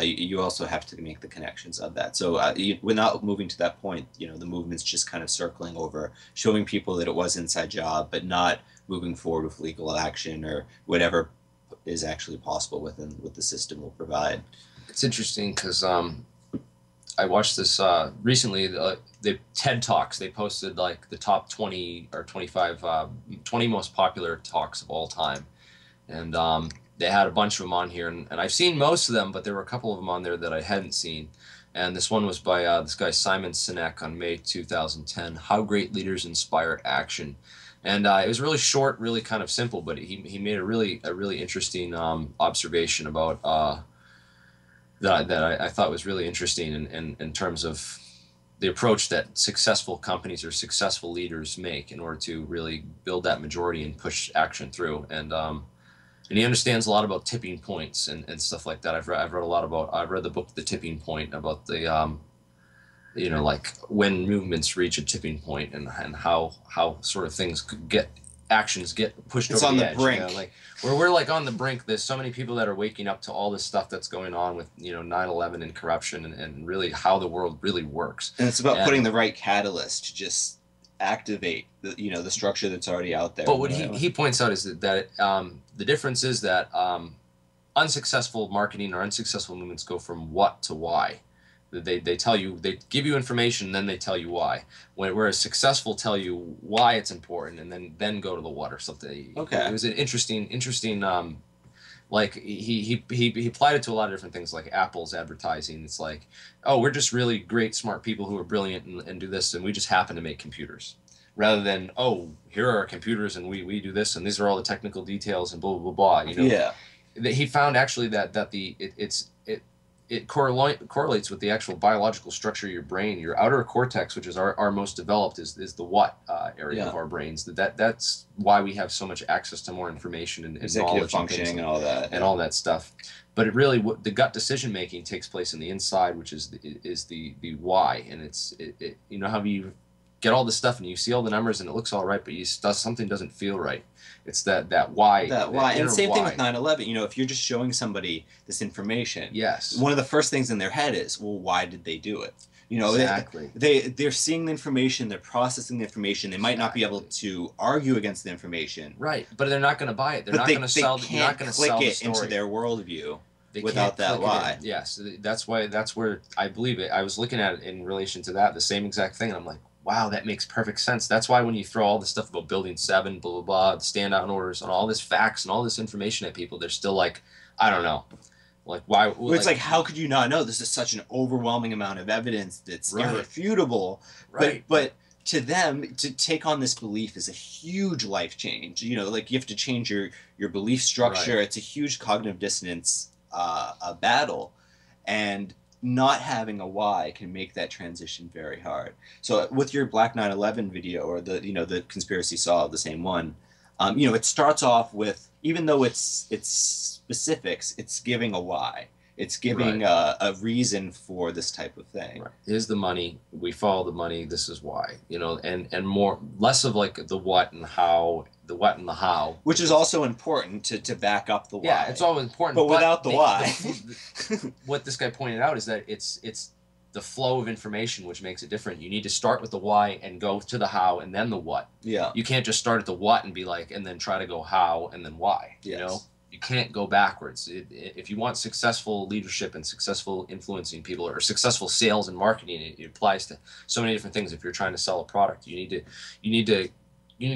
B: You also have to make the connections of that. So without moving to that point, you know, the movement's just kind of circling over, showing people that it was an inside job, but not moving forward with legal action or whatever is actually possible within what the system will provide.
A: It's interesting because I watched this recently. The TED Talks, they posted like the top 20 or 25, 20 most popular talks of all time. And they had a bunch of them on here. And I've seen most of them, but there were a couple of them on there that I hadn't seen. And this one was by this guy Simon Sinek on May 2010, How Great Leaders Inspire Action. And it was really short, really kind of simple, but he made a really interesting observation about that I thought was really interesting in terms of the approach that successful companies or successful leaders make in order to really build that majority and push action through. And he understands a lot about tipping points and stuff like that. I've read a lot about. I've read the book The Tipping Point, about the you know, like when movements reach a tipping point and how sort of things could actions get pushed over the edge. It's on the brink. You know, like where we're like on the brink. There's so many people that are waking up to all this stuff that's going on with, you know, 9/11 and corruption and really how the world really works.
B: And it's about putting the right catalyst to just activate the, you know, the structure that's already out there.
A: But what he points out is that the difference is that unsuccessful marketing or unsuccessful movements go from what to why. They tell you, they give you information, and then they tell you why. Whereas successful tell you why it's important, and then go to the what or something.
B: Okay.
A: It was an interesting. Like he applied it to a lot of different things, like Apple's advertising. It's like, oh, we're just really great, smart people who are brilliant and do this, and we just happen to make computers. Rather than, oh, here are our computers, and we do this, and these are all the technical details, and blah blah blah. You know.
B: Yeah.
A: He found actually that it correlates with the actual biological structure of your brain. Your outer cortex, which is our most developed, is the what area of our brains. That's why we have so much access to more information and
B: executive
A: knowledge
B: functioning and all that.
A: And all that stuff. But it really, the gut decision making takes place in the inside, which is the why. And it you know how you get all this stuff and you see all the numbers and it looks all right, but something doesn't feel right. It's that why.
B: That why. And same thing with 9/11. You know, if you're just showing somebody this information,
A: yes,
B: one of the first things in their head is, well, why did they do it? You know,
A: exactly.
B: They're seeing the information, they're processing the information. They might not be able to argue against the information,
A: right? But they're not going to buy it. They're not going to sell.
B: They can't click it into their worldview without that why.
A: Yes, that's why. That's where I believe it. I was looking at it in relation to that, the same exact thing, and I'm like, wow, that makes perfect sense. That's why when you throw all this stuff about Building 7, blah, blah, blah, the standout orders, and all this facts and all this information at people, they're still like, I don't know. Like, why?
B: Well, it's like, how could you not know? This is such an overwhelming amount of evidence that's irrefutable.
A: Right.
B: But to them, to take on this belief is a huge life change. You know, like you have to change your belief structure. Right. It's a huge cognitive dissonance battle. And not having a why can make that transition very hard. So with your Black 9/11 video, or the conspiracy solved, the same one, you know, it starts off with, even though it's specifics, it's giving a why. It's giving a reason for this type of thing.
A: Right. Here's the money. We follow the money. This is why. You know, and less of like the what and how, the what and the how.
B: Which is also important to back up the why.
A: Yeah, it's always important.
B: But without the why.
A: What this guy pointed out is that it's the flow of information which makes it different. You need to start with the why and go to the how and then the what.
B: Yeah.
A: You can't just start at the what and be like, and then try to go how and then why.
B: Yes.
A: You know? You can't go backwards. If you want successful leadership and successful influencing people, or successful sales and marketing, it applies to so many different things. If you're trying to sell a product, you need to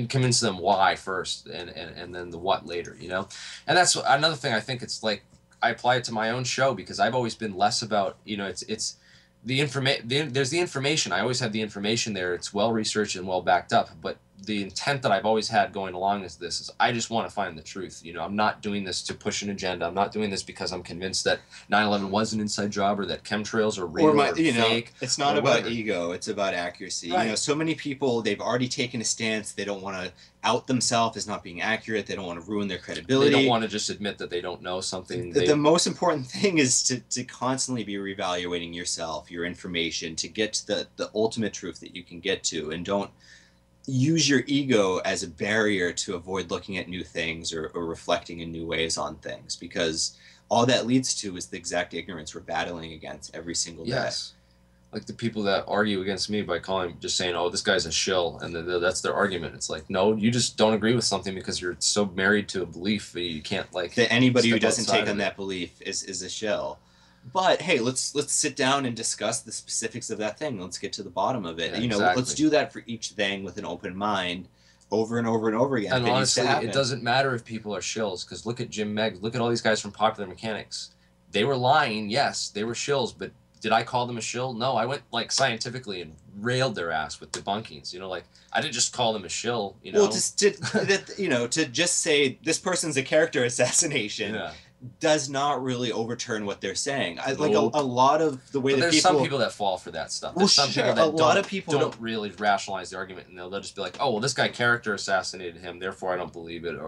A: convince them why first, and then the what later. You know, and that's another thing. I think it's like I apply it to my own show because I've always been less about, it's the there's the information. I always have the information there. It's well researched and well backed up, but the intent that I've always had going along is this is I just want to find the truth. I'm not doing this to push an agenda. I'm not doing this because I'm convinced that 9/11 was an inside job or that chemtrails are real or fake.
B: It's not about ego. It's about accuracy.
A: Right.
B: So many people, they've already taken a stance. They don't want to out themselves as not being accurate. They don't want to ruin their credibility.
A: They don't want to just admit that they don't know something.
B: The most important thing is to constantly be reevaluating yourself, your information, to get to the ultimate truth that you can get to, and don't use your ego as a barrier to avoid looking at new things or reflecting in new ways on things, because all that leads to is the exact ignorance we're battling against every single day.
A: Yes. Like the people that argue against me by just saying, oh, this guy's a shill, and that's their argument. It's like, no, you just don't agree with something because you're so married to a belief that you can't that
B: anybody who doesn't take on that belief is a shill. But hey, let's sit down and discuss the specifics of that thing. Let's get to the bottom of it.
A: Yeah, exactly.
B: Let's do that for each thing with an open mind, over and over and over again.
A: And honestly, it doesn't matter if people are shills, because look at Jim Meggs, look at all these guys from Popular Mechanics. They were lying, yes, they were shills, but did I call them a shill? No, I went scientifically and railed their ass with debunkings. I didn't just call them a shill.
B: Well, to just say this person's a character assassination. Yeah. Does not really overturn what they're saying. A lot of the way that
A: there's some people that fall for that stuff. There's some people that don't really rationalize the argument, and they'll just be like, oh, well, this guy character assassinated him, therefore I don't believe it.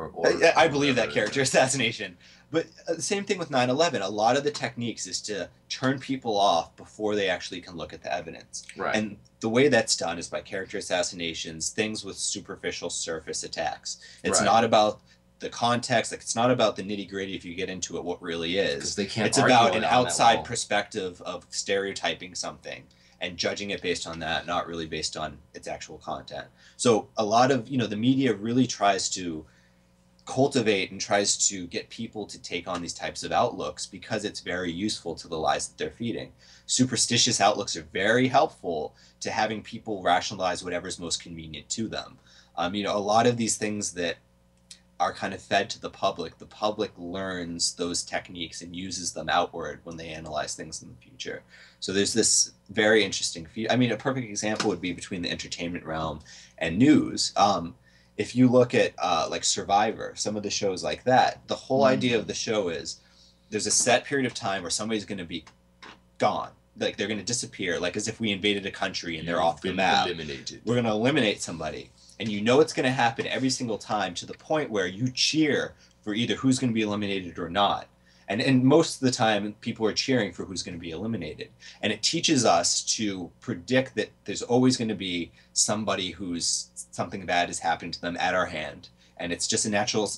B: I believe that character assassination. But the same thing with 9/11. A lot of the techniques is to turn people off before they actually can look at the evidence.
A: Right.
B: And the way that's done is by character assassinations, things with superficial surface attacks. It's not about the context, it's not about the nitty gritty if you get into it, what really is.
A: Because they can't
B: It's about an outside perspective of stereotyping something and judging it based on that, not really based on its actual content. So a lot of, the media really tries to cultivate and tries to get people to take on these types of outlooks because it's very useful to the lies that they're feeding. Superstitious outlooks are very helpful to having people rationalize whatever's most convenient to them. A lot of these things that are kind of fed to the public learns those techniques and uses them outward when they analyze things in the future. So there's this very interesting a perfect example would be between the entertainment realm and news. If you look at like Survivor, some of the shows like that, the whole idea of the show is there's a set period of time where somebody's going to be gone. Like they're going to disappear, like as if we invaded a country and they're off the map.
A: Eliminated.
B: We're going to eliminate somebody. And it's going to happen every single time to the point where you cheer for either who's going to be eliminated or not. And most of the time, people are cheering for who's going to be eliminated. And it teaches us to predict that there's always going to be somebody who's something bad has happened to them at our hand. And it's just a natural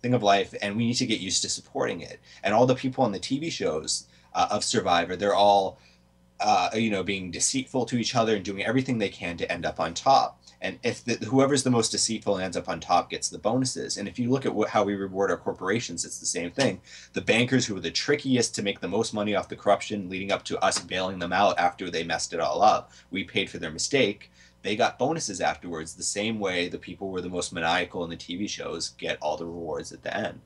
B: thing of life, and we need to get used to supporting it. And all the people on the TV shows of Survivor, they're all being deceitful to each other and doing everything they can to end up on top. And if whoever's the most deceitful and ends up on top gets the bonuses. And if you look at how we reward our corporations, it's the same thing. The bankers who were the trickiest to make the most money off the corruption leading up to us bailing them out after they messed it all up, we paid for their mistake. They got bonuses afterwards, the same way the people who were the most maniacal in the TV shows get all the rewards at the end.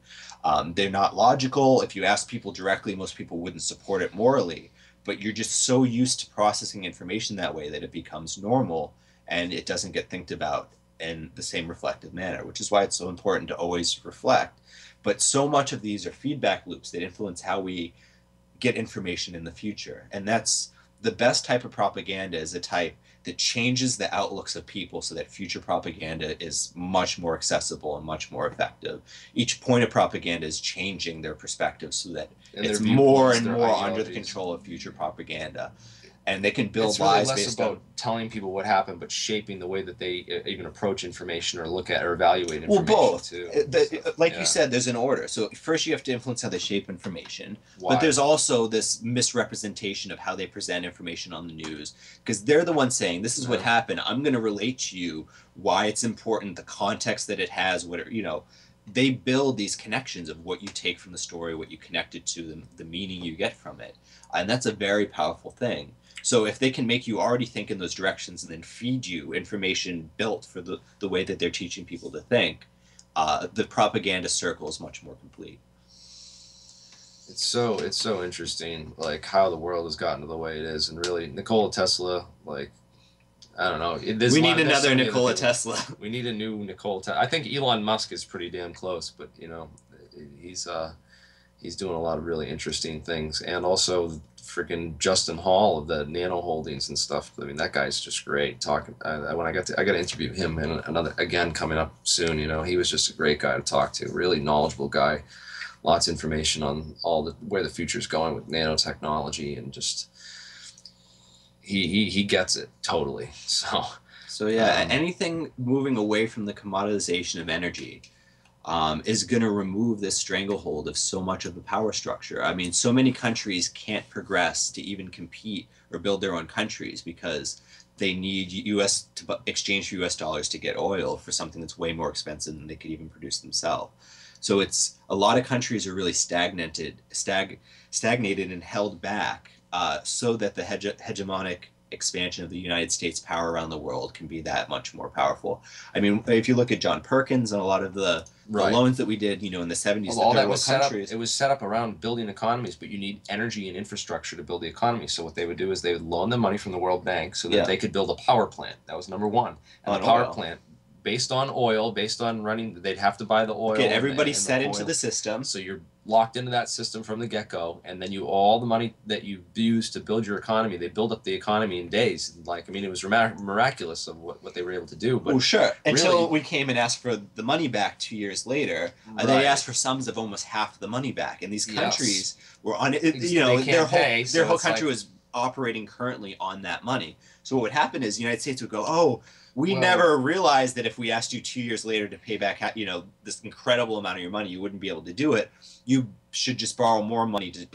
B: They're not logical. If you ask people directly, most people wouldn't support it morally. But you're just so used to processing information that way that it becomes normal, and it doesn't get think about in the same reflective manner, which is why it's so important to always reflect. But so much of these are feedback loops that influence how we get information in the future. And that's the best type of propaganda, is a type that changes the outlooks of people so that future propaganda is much more accessible and much more effective. Each point of propaganda is changing their perspective so that it's more and more under the control of future propaganda. And they can build lies based on... It's really less about
A: telling people what happened, but shaping the way that they even approach information or look at or evaluate information.
B: Well, both.
A: Too.
B: You said, there's an order. So first you have to influence how they shape information.
A: Why?
B: But there's also this misrepresentation of how they present information on the news. Because they're the ones saying, this is what happened. I'm going to relate to you why it's important, the context that it has, they build these connections of what you take from the story, what you connect it to, the meaning you get from it. And that's a very powerful thing. So if they can make you already think in those directions and then feed you information built for the way that they're teaching people to think, the propaganda circle is much more complete.
A: It's so interesting, like how the world has gotten to the way it is, and really Nikola Tesla, like I don't know. There's
B: We
A: a
B: need
A: lot, there's so
B: another
A: many other
B: Nikola
A: people.
B: Tesla.
A: We need a new Nikola Tesla. I think Elon Musk is pretty damn close, but he's he's doing a lot of really interesting things, and also freaking Justin Hall of the Nano Holdings and stuff. I mean, that guy's just great talking. When I got to interview him and another again coming up soon. You know, he was just a great guy to talk to. Really knowledgeable guy. Lots of information on all the where the future's going with nanotechnology, and just he gets it totally. So
B: So yeah,
A: um,
B: anything moving away from the commoditization of energy is going to remove this stranglehold of so much of the power structure. I mean, so many countries can't progress to even compete or build their own countries because they need U.S. to exchange U.S. dollars to get oil for something that's way more expensive than they could even produce themselves. So it's a lot of countries are really stagnated and held back so that the hegemonic expansion of the United States power around the world can be that much more powerful. I mean, if you look at John Perkins and a lot of the
A: right.
B: loans that we did, in the 70s,
A: Well, all
B: the third
A: that
B: world
A: was set up.
B: countries.
A: It was set up around building economies, but you need energy and infrastructure to build the economy. So what they would do is they would loan the money from the World Bank so that
B: Yeah.
A: they could build a power plant. That was number one, and
B: On
A: the power
B: oil.
A: plant based on oil, based on running, they'd have to buy the oil.
B: Get everybody
A: and
B: set
A: the
B: into
A: oil.
B: the system.
A: So you're locked into that system from the get-go, and then all the money that you use to build your economy, they build up the economy in days. Like, I mean, it was miraculous of what they were able to do. But
B: Oh, sure. Until
A: really,
B: we came and asked for the money back 2 years later. They
A: right.
B: asked for sums of almost half the money back. And these
A: Yes.
B: countries were on it.
A: They can't
B: Their whole,
A: pay, so
B: their whole
A: it's
B: country
A: like-
B: was operating currently on that money. So what would happen is the United States would go, oh, we
A: Well-
B: never realized that if we asked you 2 years later to pay back, this incredible amount of your money, you wouldn't be able to do it. You should just borrow more money to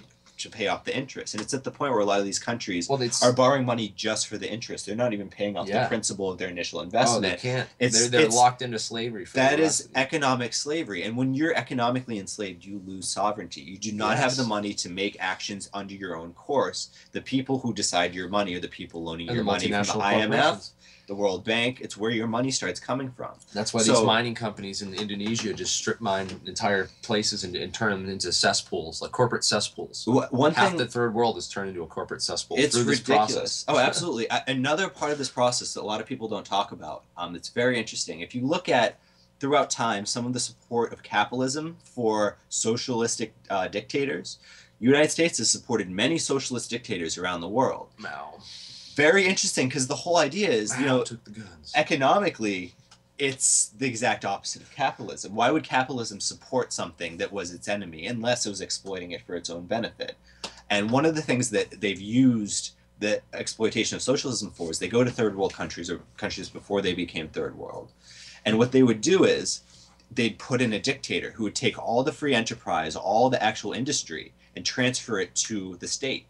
B: pay off the interest. And it's at the point where a lot of these countries
A: Well,
B: are borrowing money just for the interest. They're not even paying off the
A: Yeah.
B: principal of their initial
A: oh,
B: investment.
A: they can't.
B: It's-
A: They're
B: it's-
A: locked into slavery. For
B: That
A: the rest
B: is
A: of the-
B: economic slavery. And when you're economically enslaved, you lose sovereignty. You do not have
A: Yes.
B: the money to make actions under your own course. The people who decide your money are the people loaning
A: and
B: your
A: the
B: money from the
A: multinational
B: IMF,
A: corporations.
B: the World Bank. It's where your money starts coming from.
A: That's why
B: So-
A: these mining companies in Indonesia just strip mine entire places and turn them into cesspools, like corporate cesspools.
B: One
A: Half
B: thing
A: the third world is turned into a corporate cesspool
B: it's
A: through this
B: ridiculous.
A: process.
B: Oh, absolutely. Another part of this process that a lot of people don't talk about, that's very interesting. If you look at throughout time some of the support of capitalism for socialistic dictators, the United States has supported many socialist dictators around the world.
A: Mao.
B: Very interesting because the whole idea is,
A: Mao took the guns.
B: economically, it's the exact opposite of capitalism. Why would capitalism support something that was its enemy unless it was exploiting it for its own benefit? And one of the things that they've used the exploitation of socialism for is they go to third world countries or countries before they became third world. And what they would do is they'd put in a dictator who would take all the free enterprise, all the actual industry, and transfer it to the state.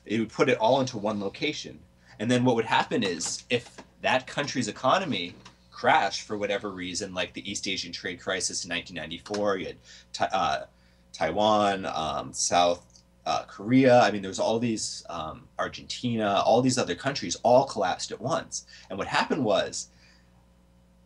B: It would put it all into one location. And then what would happen is if that country's economy crashed for whatever reason, like the East Asian trade crisis in 1994, you had Taiwan, South Korea. I mean, there's all these, Argentina, all these other countries all collapsed at once. And what happened was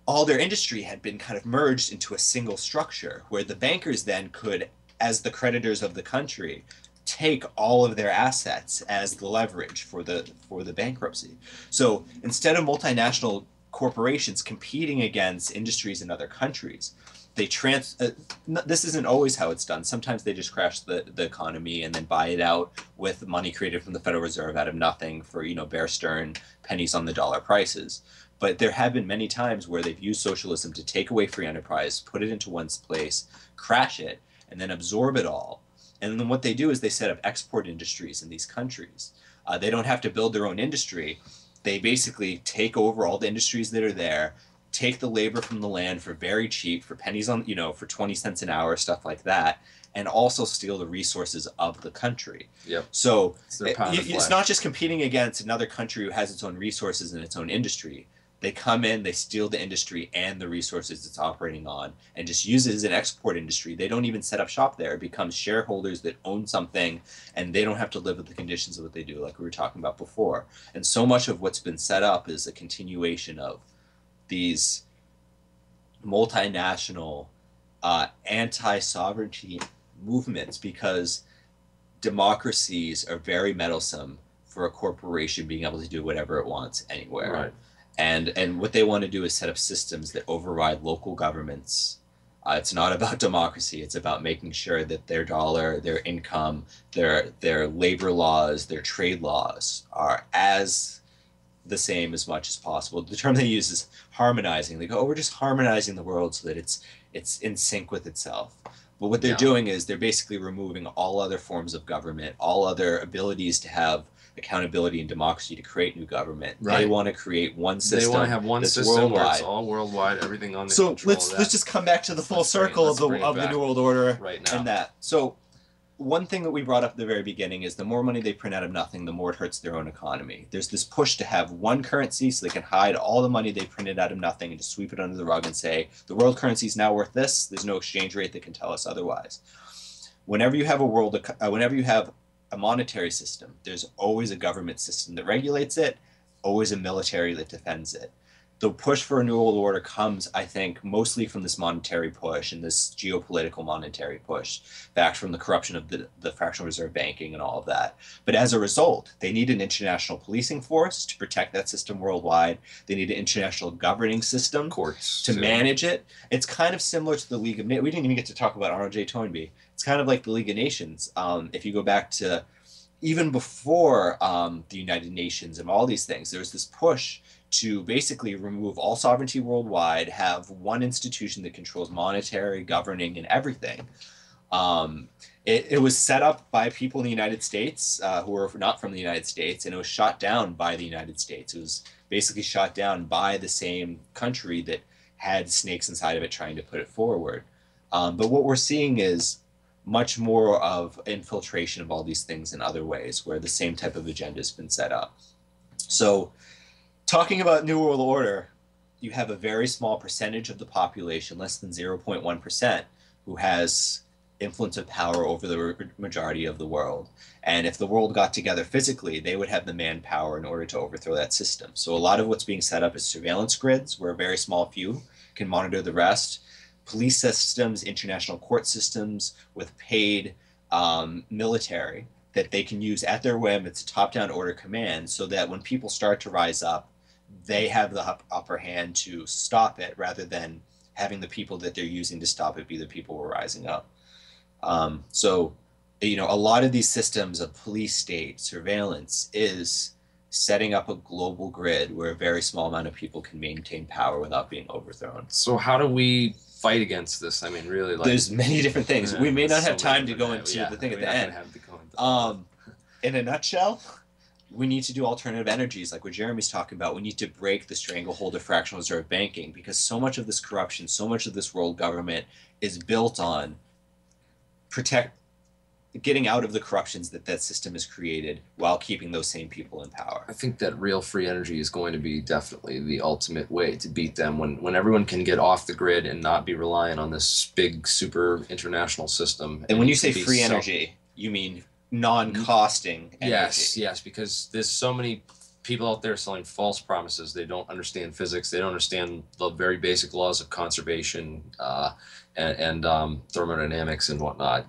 B: all their industry had been kind of merged into a single structure where the bankers then could, as the creditors of the country, take all of their assets as the leverage for the bankruptcy. So instead of multinational corporations competing against industries in other countries, they this isn't always how it's done. Sometimes they just crash the economy and then buy it out with money created from the Federal Reserve out of nothing for, Bear Stearns pennies on the dollar prices. But there have been many times where they've used socialism to take away free enterprise, put it into one's place, crash it, and then absorb it all. And then what they do is they set up export industries in these countries. They don't have to build their own industry. They basically take over all the industries that are there, take the labor from the land for very cheap, for pennies on, for 20 cents an hour, stuff like that, and also steal the resources of the country.
A: Yep.
B: So
A: It's their pound of
B: it's
A: flesh.
B: not just competing against another country who has its own resources and its own industry. They come in, they steal the industry and the resources it's operating on and just use it as an export industry. They don't even set up shop there. It becomes shareholders that own something and they don't have to live with the conditions of what they do, like we were talking about before. And so much of what's been set up is a continuation of these multinational anti-sovereignty movements because democracies are very meddlesome for a corporation being able to do whatever it wants anywhere.
A: Right.
B: And what they want to do is set up systems that override local governments. It's not about democracy. It's about making sure that their dollar, their income, their labor laws, their trade laws are as the same as much as possible. The term they use is harmonizing. They go, oh, we're just harmonizing the world so that it's in sync with itself. But what they're doing is they're basically removing all other forms of government, all other abilities to have accountability and democracy to create new government.
A: Right.
B: They want to create one system.
A: They want to have one
B: that's
A: system
B: worldwide.
A: where it's all worldwide, everything on the
B: So
A: control
B: let's
A: of that.
B: just come back to the full
A: Let's bring it-
B: circle
A: let's bring it
B: of the
A: back
B: New World Order
A: right now.
B: and that. So one thing that we brought up at the very beginning is the more money they print out of nothing, the more it hurts their own economy. There's this push to have one currency so they can hide all the money they printed out of nothing and just sweep it under the rug and say, the world currency is now worth this. There's no exchange rate that can tell us otherwise. Whenever you have a monetary system, there's always a government system that regulates it, always a military that defends it. The push for a new world order comes, I think, mostly from this monetary push and this geopolitical monetary push, back from the corruption of the fractional reserve banking and all of that. But as a result, they need an international policing force to protect that system worldwide. They need an international governing system
A: Courts
B: to
A: too.
B: manage it. It's kind of similar to the League of Nations. We didn't even get to talk about Arnold J. Toynbee. It's kind of like the League of Nations. If you go back to even before the United Nations and all these things, there's this push to basically remove all sovereignty worldwide, have one institution that controls monetary, governing, and everything. It was set up by people in the United States who were not from the United States, and it was shot down by the United States. It was basically shot down by the same country that had snakes inside of it trying to put it forward. But what we're seeing is much more of infiltration of all these things in other ways, where the same type of agenda has been set up. So talking about New World Order, you have a very small percentage of the population, less than 0.1%, who has influence of power over the majority of the world. And if the world got together physically, they would have the manpower in order to overthrow that system. So a lot of what's being set up is surveillance grids, where a very small few can monitor the rest. Police systems, international court systems with paid military that they can use at their whim. It's top-down order command, so that when people start to rise up, they have the upper hand to stop it, rather than having the people that they're using to stop it be the people who are rising up. So, you know, a lot of these systems of police state surveillance is setting up a global grid where a very small amount of people can maintain power without being overthrown.
A: So how do we fight against this? I mean, really, like,
B: There's many different things. We may not
A: so
B: have time
A: many
B: to go
A: different-
B: into
A: yeah,
B: the thing at
A: we're
B: the
A: not
B: end.
A: gonna have to go into
B: In a nutshell, we need to do alternative energies, like what Jeremy's talking about. We need to break the stranglehold of fractional reserve banking, because so much of this corruption, so much of this world government is built on getting out of the corruptions that system has created while keeping those same people in power.
A: I think that real free energy is going to be definitely the ultimate way to beat them, when everyone can get off the grid and not be reliant on this big super international system.
B: And when you say
A: be
B: free energy, you mean non-costing energy.
A: Yes, because there's so many people out there selling false promises. They don't understand physics. They don't understand the very basic laws of conservation and thermodynamics and whatnot.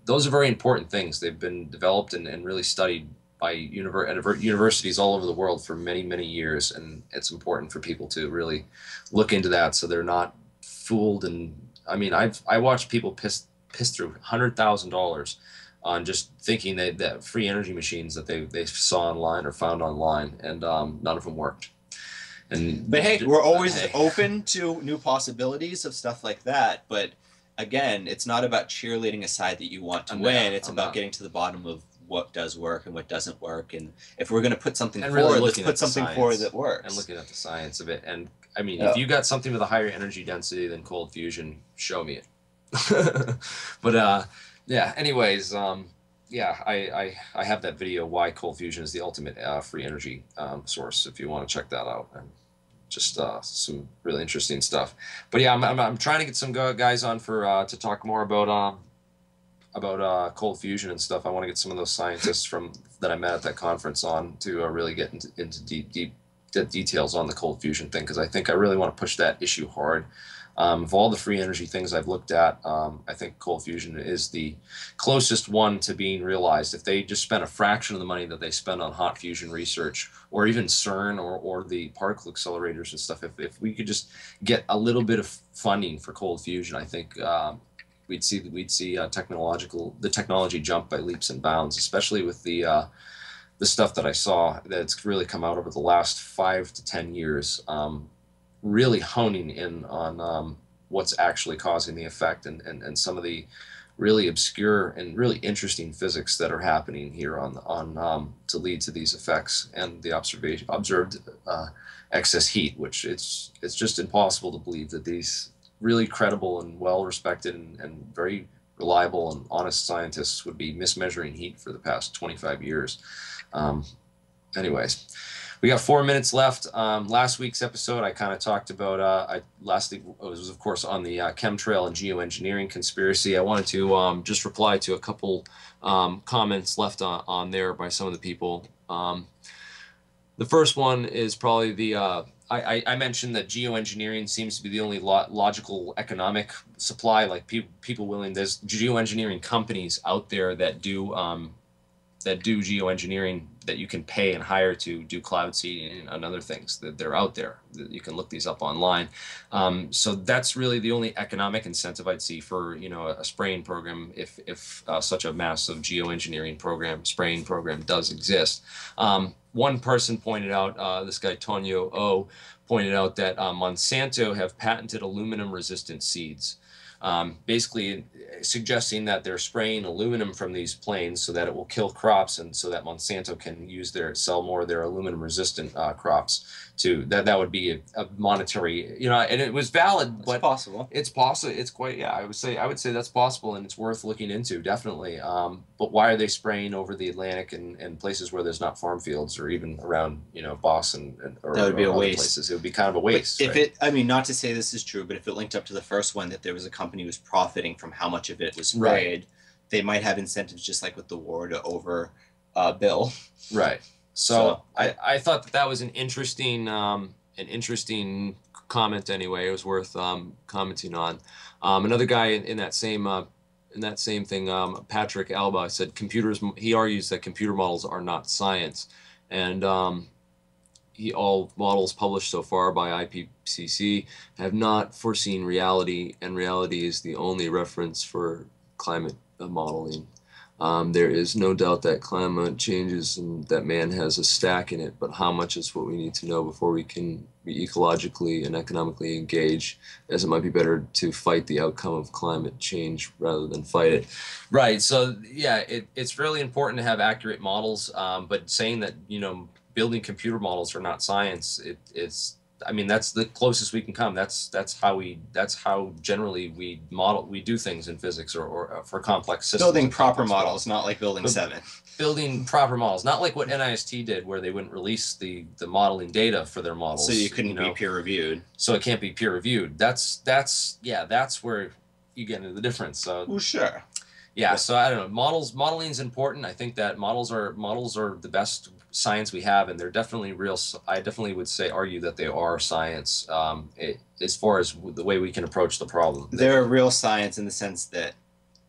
A: Those are very important things. They've been developed and really studied by universities all over the world for many, many years, and it's important for people to really look into that so they're not fooled. And I mean, I watched people piss through $100,000 on just thinking that free energy machines that they saw online or found online, and none of them worked.
B: But hey, we're always open to new possibilities of stuff like that. But again, it's not about cheerleading a side that you want to win. It's about getting to the bottom of what does work and what doesn't work. And if we're going to put something forward, let's put something forward that works.
A: And looking at the science of it. And I mean, if you got something with a higher energy density than cold fusion, show me it. But yeah, anyways, yeah, I have that video, why cold fusion is the ultimate free energy source, if you want to check that out. And just some really interesting stuff. But yeah, I'm trying to get some guys on for to talk more about cold fusion and stuff. I want to get some of those scientists that I met at that conference on to really get into deep details on the cold fusion thing, because I think I really want to push that issue hard. Of all the free energy things I've looked at, I think cold fusion is the closest one to being realized. If they just spent a fraction of the money that they spend on hot fusion research, or even CERN or the particle accelerators and stuff, if we could just get a little bit of funding for cold fusion, I think we'd see the technology jump by leaps and bounds, especially with the stuff that I saw that's really come out over the last 5 to 10 years. Really honing in on what's actually causing the effect, and some of the really obscure and really interesting physics that are happening here on to lead to these effects and the observed excess heat, which it's just impossible to believe that these really credible and well-respected and very reliable and honest scientists would be mismeasuring heat for the past 25 years. Anyways, we got 4 minutes left. Last week's episode, I kind of talked about, last week was, of course, on the chemtrail and geoengineering conspiracy. I wanted to just reply to a couple comments left on there by some of the people. The first one is probably the, I mentioned that geoengineering seems to be the only logical economic supply, like people willing, there's geoengineering companies out there that do geoengineering that you can pay and hire to do cloud seeding and other things. That they're out there. You can look these up online. So that's really the only economic incentive I'd see for a spraying program if such a massive geoengineering spraying program does exist. One person pointed out, this guy Tonyo O pointed out that Monsanto have patented aluminum resistant seeds. Basically suggesting that they're spraying aluminum from these planes so that it will kill crops, and so that Monsanto can sell more of their aluminum resistant crops. That would be a monetary, and it was valid, but
B: possible.
A: It's possible. It's quite, yeah, I would say that's possible, and it's worth looking into, definitely. But why are they spraying over the Atlantic and places where there's not farm fields, or even around Boston or
B: that would be a
A: other
B: waste.
A: Places? It would be kind of a waste.
B: If
A: right?
B: I mean, not to say this is true, but if it linked up to the first one, that there was a company who was profiting from how much of it was sprayed, right, they might have incentives, just like with the war, to bill.
A: Right. So I thought that was an interesting comment. Anyway, it was worth commenting on. Another guy in that same thing, Patrick Alba, said he argues that computer models are not science, and all models published so far by IPCC have not foreseen reality, and reality is the only reference for climate modeling. There is no doubt that climate changes and that man has a stack in it, but how much is what we need to know before we can be ecologically and economically engaged, as it might be better to fight the outcome of climate change rather than fight it. Right, so yeah, it's really important to have accurate models, but saying that, building computer models are not science, that's the closest we can come. That's how generally we do things in physics or for complex systems.
B: Building proper models, not like building 7.
A: Building proper models, not like what NIST did, where they wouldn't release the modeling data for their models.
B: So you couldn't be peer reviewed.
A: So it can't be peer reviewed. That's where you get into the difference. So
B: well, sure.
A: Yeah, so I don't know. Modeling is important. I think that models are the best science we have, and they're definitely real. I definitely would argue that they are science, as far as the way we can approach the problem.
B: They're real science in the sense that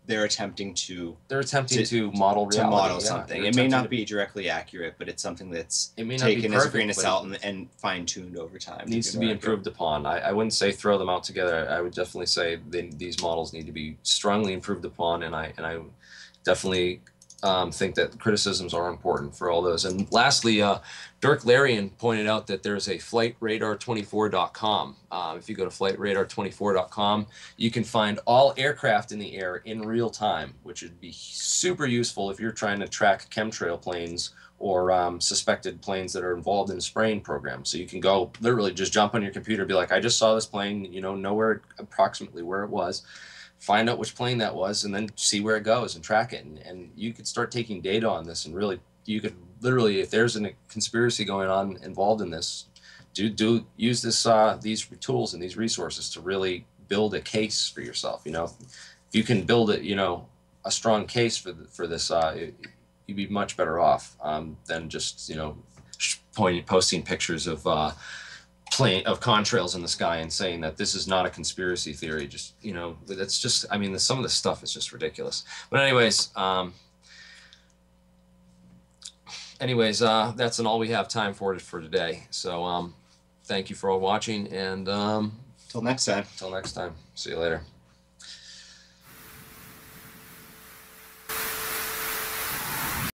B: they're attempting to
A: model reality.
B: To model something. It may not be directly accurate, but it's something that's taken as a grain of salt and fine-tuned over time.
A: It needs to be improved upon. I wouldn't say throw them out together. I would definitely say these models need to be strongly improved upon, and I definitely think that criticisms are important for all those. And lastly, Dirk Larian pointed out that there's a flightradar24.com. If you go to flightradar24.com, you can find all aircraft in the air in real time, which would be super useful if you're trying to track chemtrail planes or suspected planes that are involved in a spraying program. So you can go literally just jump on your computer, be like, I just saw this plane, know approximately where it was, find out which plane that was, and then see where it goes and track it. And you could start taking data on this, and really, you could literally, if there's a conspiracy going on involved in this, do use these tools and these resources to really build a case for yourself. If you can build a strong case for this, you'd be much better off than just posting pictures of plane of contrails in the sky and saying that this is not a conspiracy theory. Just, you know, that's just, I mean, some of the stuff is just ridiculous. But anyways, that's all we have time for today. So thank you for all watching, and
B: Till next time.
A: see you later.